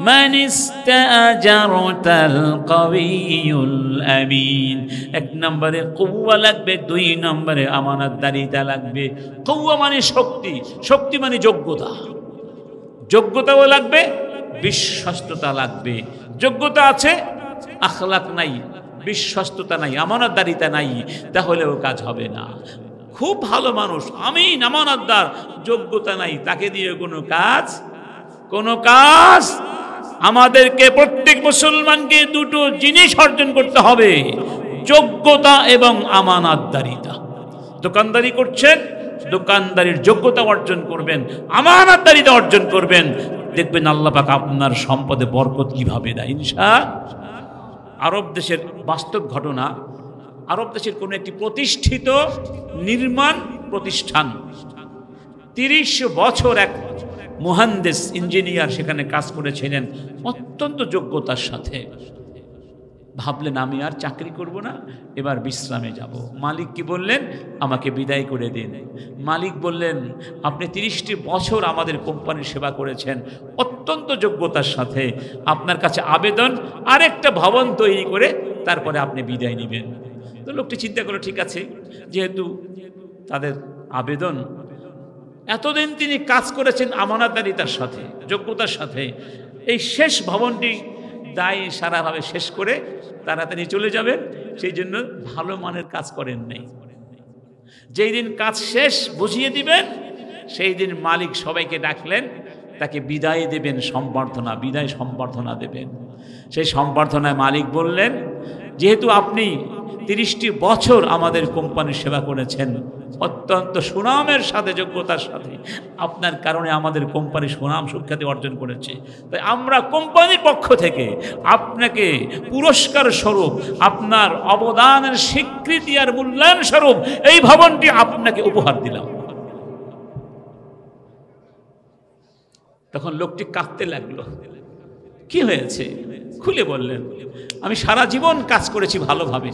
মান ইস্তাজারতাল কাওয়িয়ুল আমিন। 1 নম্বরে কুওয়া লাগবে, 2 নম্বরে আমানতদারিতা লাগবে। কুওয়া মানে শক্তি, শক্তি মানে যোগ্যতা, যোগ্যতাও লাগবে, বিশ্বস্ততা লাগবে। যোগ্যতা আছে, আখলাক নাই, বিশ্বস্ততা নাই, আমানতদারিতা নাই, তাহলেও কাজ হবে না। খুব ভালো মানুষ, আমিন, আমানতদার, যোগ্যতা নাই, তাকে দিয়ে কোনো কাজ। আমাদেরকে প্রত্যেক মুসলমানকে 2টো জিনিস অর্জন করতে হবে, যোগ্যতা এবং আমানতদারিতা। দোকানদারি করছেন, দোকানদারির যোগ্যতা অর্জন করবেন, আমানতদারিতা অর্জন করবেন, দেখবেন আল্লাহ পাক আপনার সম্পদে বরকত কিভাবে দেয় ইনশাআল্লাহ। আরব দেশের বাস্তব ঘটনা। আরব দেশের কোনো একটি প্রতিষ্ঠিত নির্মাণ প্রতিষ্ঠান, 30 বছর এক মুহান্দিস ইঞ্জিনিয়ার সেখানে কাজ করেছিলেন অত্যন্ত যোগ্যতার সাথে। ভাবলেন আমি আর চাকরি করব না, এবার বিশ্রামে যাব। মালিক কি বললেন? আমাকে বিদায় করে দিন। মালিক বললেন, আপনি 30টি বছর আমাদের কোম্পানির সেবা করেছেন অত্যন্ত যোগ্যতার সাথে, আপনার কাছে আবেদন আরেকটা ভবন তৈরি করে তারপরে আপনি বিদায় নেবেন। তো লোকটি চিন্তা করে, ঠিক আছে, যেহেতু তাদের আবেদন, এতদিন তিনি কাজ করেছেন আমানতদারিতার সাথে, যোগ্যতার সাথে, এই শেষ ভবনটি দায় সারাভাবে শেষ করে তাড়াতাড়ি চলে যাবেন, সেই জন্য ভালো মানের কাজ করেন নাই। যেই দিন কাজ শেষ বুঝিয়ে দিবেন, সেই দিন মালিক সবাইকে ডাকলেন, তাকে বিদায় দেবেন, সম্বর্ধনা, বিদায় সম্বর্ধনা দেবেন। সেই সম্বর্ধনায় মালিক বললেন, যেহেতু আপনি 30টি বছর আমাদের কোম্পানির সেবা করেছেন অত্যন্ত সুনামের সাথে, যোগ্যতার সাথে, আপনার কারণে আমাদের কোম্পানি সুনাম সুখ্যাতি অর্জন করেছে, তাই আমরা কোম্পানির পক্ষ থেকে আপনাকে পুরস্কার স্বরূপ, আপনার অবদানের স্বীকৃতি আর মূল্যায়ন স্বরূপ এই ভবনটি আপনাকে উপহার দিলাম। তখন লোকটি কাঁদতে লাগলো। কি হয়েছে? খুলে বললেন, আমি সারা জীবন কাজ করেছি ভালোভাবে,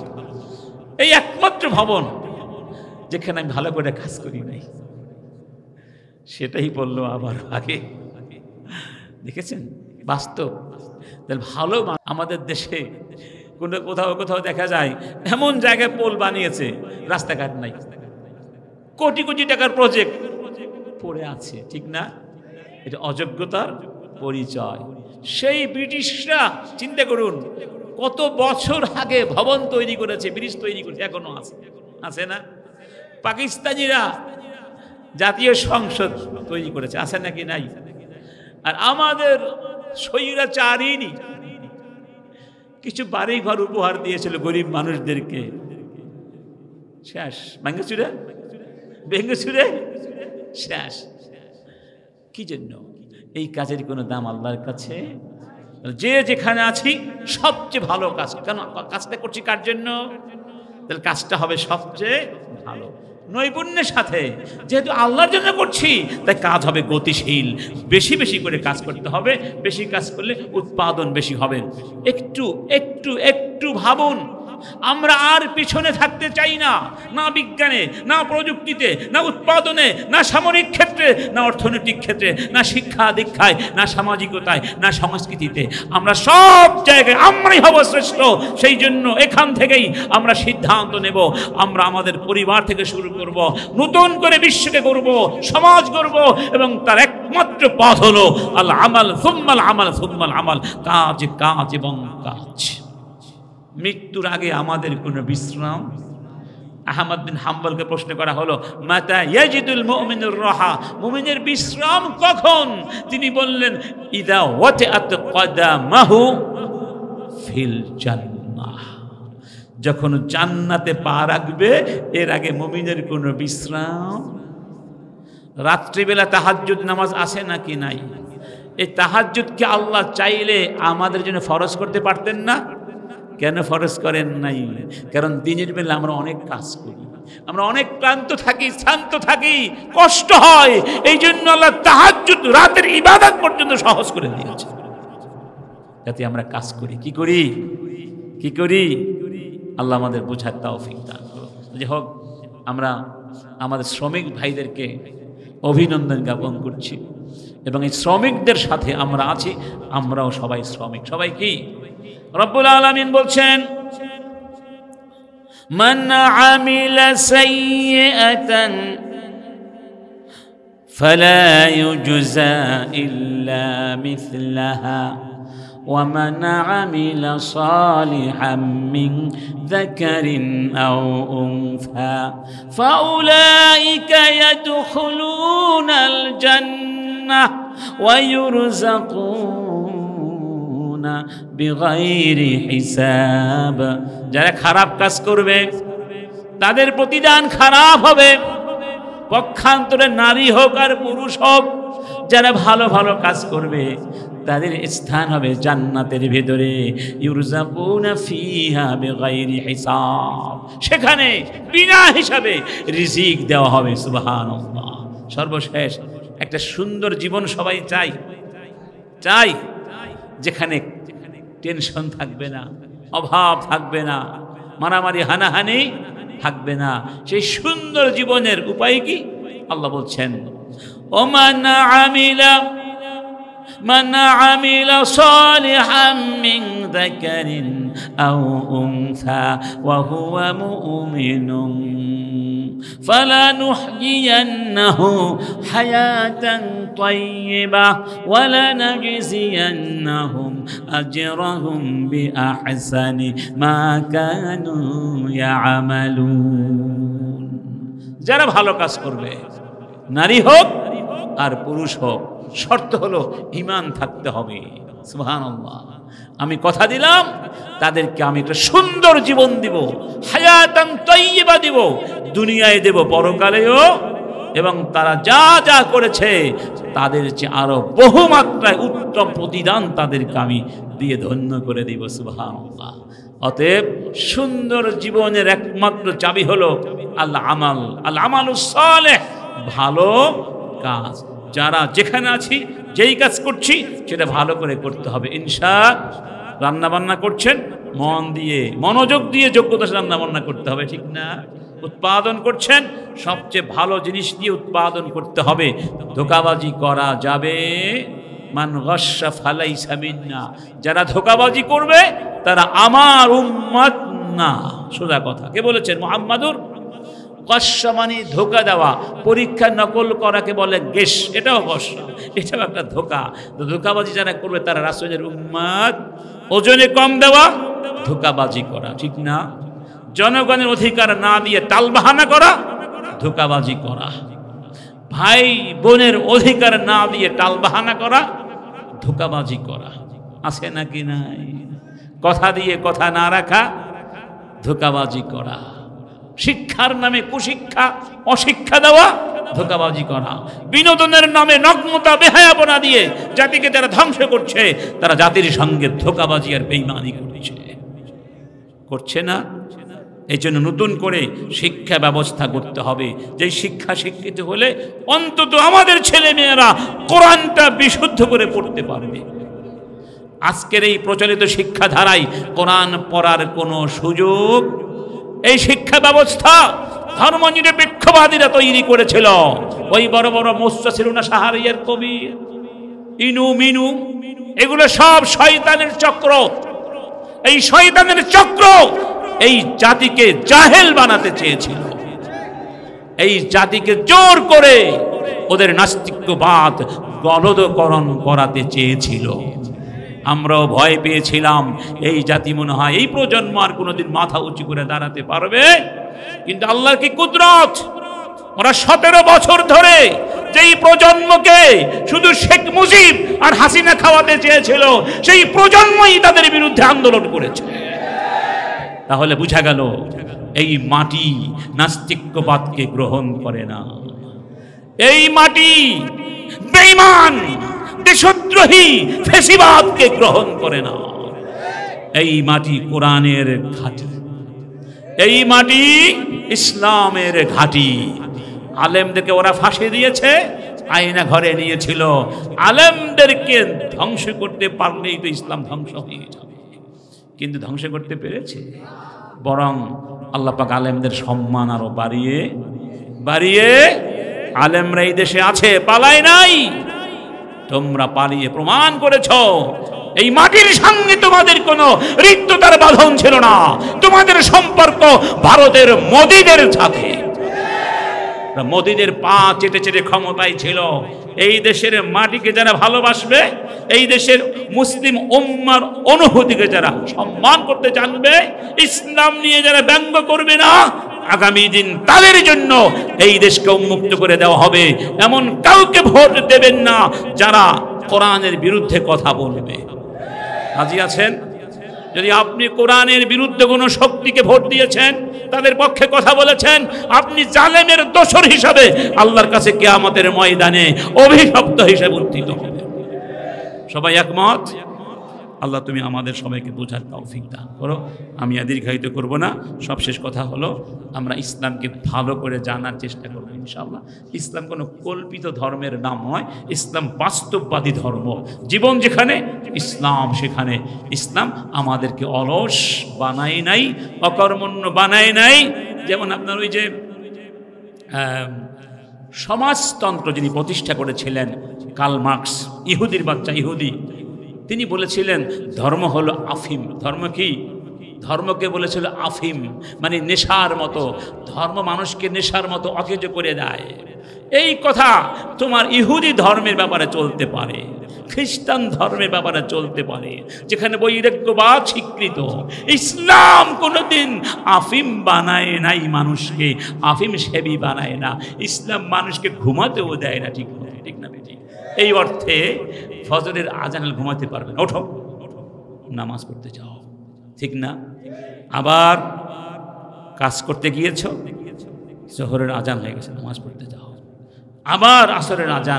এই একমাত্র ভবন যেখানে আমি ভালো করে কাজ করি নাই। সেটাই বললো আবার আগে। দেখেছেন বাস্তব। ভালো আমাদের দেশে কোথাও দেখা যায় এমন জায়গায় পোল বানিয়েছে, রাস্তাঘাট নাই, কোটি কোটি টাকার প্রজেক্ট পড়ে আছে, ঠিক না? এটা অযোগ্যতার পরিচয়। সেই ব্রিটিশরা চিন্তা করুন কত বছর আগে ভবন তৈরি করেছে, ব্রিজ তৈরি করেছে, এখনো আছে, আছে না? পাকিস্তানিরা জাতীয় সংসদ তৈরি করেছে, আছে নাকি নাই? আর আমাদের স্বৈরাচারীনি কিছু বাড়ি ঘর উপহার দিয়েছিল গরিব মানুষদেরকে, শেষ ভেঙ্গেচুরে ভেঙ্গেচুরে শেষ। কি জন্য? এই কাজের কোনো দাম আল্লাহর কাছে? যে যেখানে আছি সবচেয়ে ভালো কাজ, কেন কাজটা করছি কার জন্য? তাহলে কাজটা হবে সবচেয়ে ভালো, নৈপুণ্যের সাথে। যেহেতু আল্লাহর জন্য করছি তাই কাজ হবে গতিশীল, বেশি বেশি করে কাজ করতে হবে, বেশি কাজ করলে উৎপাদন বেশি হবে। একটু একটু একটু ভাবুন, আমরা আর পিছনে থাকতে চাই না, না বিজ্ঞানে, না প্রযুক্তিতে, না উৎপাদনে, না সামরিক ক্ষেত্রে, না অর্থনৈতিক ক্ষেত্রে, না শিক্ষা দীক্ষায়, না সামাজিকতায়, না সংস্কৃতিতে। আমরা সব জায়গায় আমরাই হব শ্রেষ্ঠ। সেই জন্য এখান থেকেই আমরা সিদ্ধান্ত নেব, আমরা আমাদের পরিবার থেকে শুরু করব, নতুন করে বিশ্বকে গড়ব, সমাজ গড়ব, এবং তার একমাত্র পথ হলো আল আমাল সুম্মাল আমাল সুম্মাল আমাল, কাজ কাজ এবং কাজ। মৃত্যুর আগে আমাদের কোনো বিশ্রাম? আহমদ বিন হাম্বলকে প্রশ্ন করা হলো, মাতা ইয়াজিদুল মুমিনুর রাহা, মুমিনের বিশ্রাম কখন? তিনি বললেন, ইদা ওয়াতিআত কদামাহু ফিল জান্নাহ, যখন জান্নাতে পা রাখবে, এর আগে মুমিনের কোনো বিশ্রাম? রাত্রিবেলা তাহাজ্জুদ নামাজ আছে নাকি নাই? এই তাহাজ্জুদকে আল্লাহ চাইলে আমাদের জন্য ফরজ করতে পারতেন না? কেন ফরজ করেন নাই? কারণ দিনের বেলা আমরা অনেক কাজ করি, আমরা অনেক ক্লান্ত থাকি, শ্রান্ত থাকি, কষ্ট হয়। এই জন্য আল্লাহ তাহাজ্জুদ, রাতের ইবাদত পর্যন্ত সহজ করে দিয়েছে, যাতে আমরা কাজ করি। কি করি? কি করি? আল্লাহ আমাদের বোঝার তৌফিক দান করুন। যে হোক, আমরা আমাদের শ্রমিক ভাইদেরকে অভিনন্দন জ্ঞাপন করছি, এবং এই শ্রমিকদের সাথে আমরা আছি, আমরাও সবাই শ্রমিক। সবাই কি? রব্বুল আলামিন বলছেন, মান আমিলা সাইয়্যাতান ফালা ইউজজা ইল্লা মিসলাহা ওয়া মান আমিলা সালিহাম মিন যাকারিন আও উনসা ফাউলাইকা ইয়াদখুলুনাল জান্নাহ ওয়া ইউরযাকুনা বিগাইরি হিসাব। যারা খারাপ কাজ করবে তাদের প্রতিদান খারাপ হবে, পক্ষান্তরে নারী হোক আর পুরুষ হোক। যারা ভালো ভালো কাজ করবে তাদের স্থান হবে জান্নাতের ভেতরে, ইউরযাকুনা ফিহা বিগাইরি হিসাব, সেখানে বিনা হিসাবে রিজিক দেওয়া হবে। সুবহানাল্লাহ। সর্বশেষ একটা সুন্দর জীবন সবাই চাই, চাই যেখানে টেনশন থাকবে না, অভাব থাকবে না, মারামারি হানাহানি থাকবে না। সেই সুন্দর জীবনের উপায় কি? আল্লাহ বলছেন, ওমান আমিলা সালিহাম মিন যাকারিন আও উনসা ওয়া হুয়া মুমিনুন ফালানুহয়িয়ান্নাহু হায়াতান তাইয়্যিবাহ ওয়া লানাজজিয়ান্নাহুম আজরাহুম বিআহসানি মা কানু ইয়ামালুন। যারা ভালো কাজ করবে, নারী হোক আর পুরুষ হোক, শর্ত হলো ঈমান থাকতে হবে। সুবহানাল্লাহ। আমি কথা দিলাম তাদেরকে আমি একটা সুন্দর জীবন দিব, হায়াতান তাইয়্যিবা দিব, দুনিয়ায় দেব, পরকালেও, এবং তারা যা যা করেছে তাদের চেয়ে আরো বহুমাত্রায় উত্তম প্রতিদান তাদেরকে আমি দিয়ে ধন্য করে দিব। সুবহানাল্লাহ। অতএব সুন্দর জীবনের একমাত্র চাবি হলো আল আমাল, আল আমালুস সালেহ, ভালো কাজ। যারা যেখানে আছি, যেই কাজ করছি সেটা ভালো করে করতে হবে ইনশাআল্লাহ। রান্না বান্না করছেন, মন দিয়ে, মনোযোগ দিয়ে, যোগ্যতা রান্না বান্না করতে হবে, ঠিক না? উৎপাদন করছেন, সবচেয়ে ভালো জিনিস দিয়ে উৎপাদন করতে হবে। ধোঁকাবাজি করা যাবে, মান গাশশা ফালাইসা মিন্না, যারা ধোঁকাবাজি করবে তারা আমার উম্মত না। সোজা কথা। কে বলেছেন? মুহাম্মাদুর গস্য মানে ধোকা দেওয়া, পরীক্ষা নকল করাকে বলে গেস, এটাও গস্য, এটাও একটা ধোকা। তো ধোকাবাজি যারা করবে তারা রাসূলের উম্মত। ওজনে কম দেওয়া ধোকাবাজি করা, ঠিক না? জনগণের অধিকার না দিয়ে টালবাহানা করা ধোকাবাজি করা, ভাই বোনের অধিকার না দিয়ে টালবাহানা করা ধোকাবাজি করা। আছে নাকি নাই? কথা দিয়ে কথা না রাখা ধোকাবাজি করা, শিক্ষার নামে কুশিক্ষা অশিক্ষা দেওয়া ধোকাবাজি করা, বিনোদনের নামে নগ্নতা বেহায়াপনা দিয়ে জাতিকে যারা ধ্বংস করছে তারা জাতির সঙ্গে ধোকাবাজি আর বেঈমানি করছে না? এই জন্য নতুন করে শিক্ষা ব্যবস্থা করতে হবে, যে শিক্ষা শিক্ষিত হলে অন্তত আমাদের ছেলে মেয়েরা কোরআনটা বিশুদ্ধ করে পড়তে পারবে। আজকের এই প্রচলিত শিক্ষা ধারায় কোরআন পড়ার কোনো সুযোগ, এই শিক্ষা ব্যবস্থা ধর্মনিরপেক্ষবাদীরা তৈরি করেছিল। ওই বড় বড় মুস্তাসিরুনা শাহরিয়ার কবি ইনু মিনু, এগুলো সব শয়তানের চক্র। এই শয়তানের চক্র এই জাতিকে জাহেল বানাতে চেয়েছিল, এই জাতিকে জোর করে ওদের নাস্তিক্যবাদ গলদকরণ করাতে চেয়েছিল। আমরাও ভয় পেয়েছিলাম এই জাতি মনে হয় এই প্রজন্ম আর কোনোদিন মাথা উঁচু করে দাঁড়াতে পারবে, কিন্তু আল্লাহর কি কুদরত, ওরা 17 বছর ধরে যেই প্রজন্মকে শুধু শেখ মুজিব আর হাসিনা খাওয়াতে চেয়েছিল সেই প্রজন্মই তাদের বিরুদ্ধে আন্দোলন করেছে। তাহলে বুঝা গেল এই মাটি নাস্তিক্যবাদকে গ্রহণ করে না, এই মাটি বেঈমান দেশদ্রোহী ফ্যাসিবাদকে গ্রহণ করে না। এই মাটি কোরআনের ঘাঁটি, এই মাটি ইসলামের ঘাঁটি। আলেমদেরকে ওরা ফাঁসি দিয়েছে, আয়না ঘরে নিয়েছিল। আলেমদেরকে ধ্বংস করতে পারলেই তো ইসলাম ধ্বংস হয়ে যাবে, কিন্তু ধ্বংস করতে পেরেছে। বরং আল্লাহ পাক আলেমদের সম্মান আরো বাড়িয়ে বাড়িয়ে, আলেমরা এই দেশে আছে, পালায় নাই। তোমরা পালিয়ে প্রমাণ করেছ এই মাটির সঙ্গে তোমাদের কোনো রিক্ততার বাঁধন ছিল না, তোমাদের সম্পর্ক ভারতের মোদিদের সাথে। মোদিদের পা চেটে চেটে ক্ষমতায় ছিল। এই দেশের মাটিকে যারা ভালোবাসবে, এই দেশের মুসলিম উম্মার অনুভূতিকে যারা সম্মান করতে জানবে, ইসলাম নিয়ে যারা ব্যঙ্গ করবে না, আগামী দিন তাদের জন্য এই দেশকে উন্মুক্ত করে দেওয়া হবে। এমন কাউকে ভোট দেবেন না যারা কোরআনের বিরুদ্ধে কথা বলবে। রাজি আছেন? যদি আপনি কোরআনের বিরুদ্ধে কোনো শক্তিকে ভোট দিয়েছেন, তাদের পক্ষে কথা বলেছেন, আপনি জালেমের দোসর হিসাবে আল্লাহর কাছে কিয়ামতের ময়দানে অভিশপ্ত হিসেবে উত্থিত হবেন। সবাই একমত? আল্লাহ তুমি আমাদের সবাইকে বোঝার তৌফিক দান করো। আমি আর দীর্ঘায়িত করব না। সবশেষ কথা হলো, আমরা ইসলামকে ভালো করে জানার চেষ্টা করব ইনশাআল্লাহ। ইসলাম কোনো কল্পিত ধর্মের নাম নয়, ইসলাম বাস্তববাদী ধর্ম। জীবন যেখানে ইসলাম সেখানে। ইসলাম আমাদেরকে অলস বানায় নাই, অকর্মণ্য বানায় নাই। যেমন আপনার ওই যে সমাজতন্ত্র যিনি প্রতিষ্ঠা করেছিলেন কার্ল মার্কস, ইহুদির বাচ্চা ইহুদি, তিনি বলেছিলেন ধর্ম হলো আফিম। ধর্ম কি? ধর্মকে বলেছিল আফিম, মানে নেশার মতো। ধর্ম মানুষকে নেশার মতো অকেজো করে দেয়। এই কথা তোমার ইহুদি ধর্মের ব্যাপারে চলতে পারে, খ্রিস্টান ধর্মের ব্যাপারে চলতে পারে, যেখানে বৈরাগ্যবাদ স্বীকৃত। ইসলাম কোনোদিন আফিম বানায় নাই মানুষকে, আফিম সেবী বানায় না। ইসলাম মানুষকে ঘুমাতেও দেয় না, ঠিক না? ঠিক না বেটি? এই অর্থে ফজরের আজানে ঘুমাতে পারবে না, ওঠো নামাজ পড়তে যাও, ঠিক না? আবার কাজ করতে গিয়েছ, জোহরের আজান হয়ে গেছে, নামাজ পড়তে যাও। আবার আসরের আজান,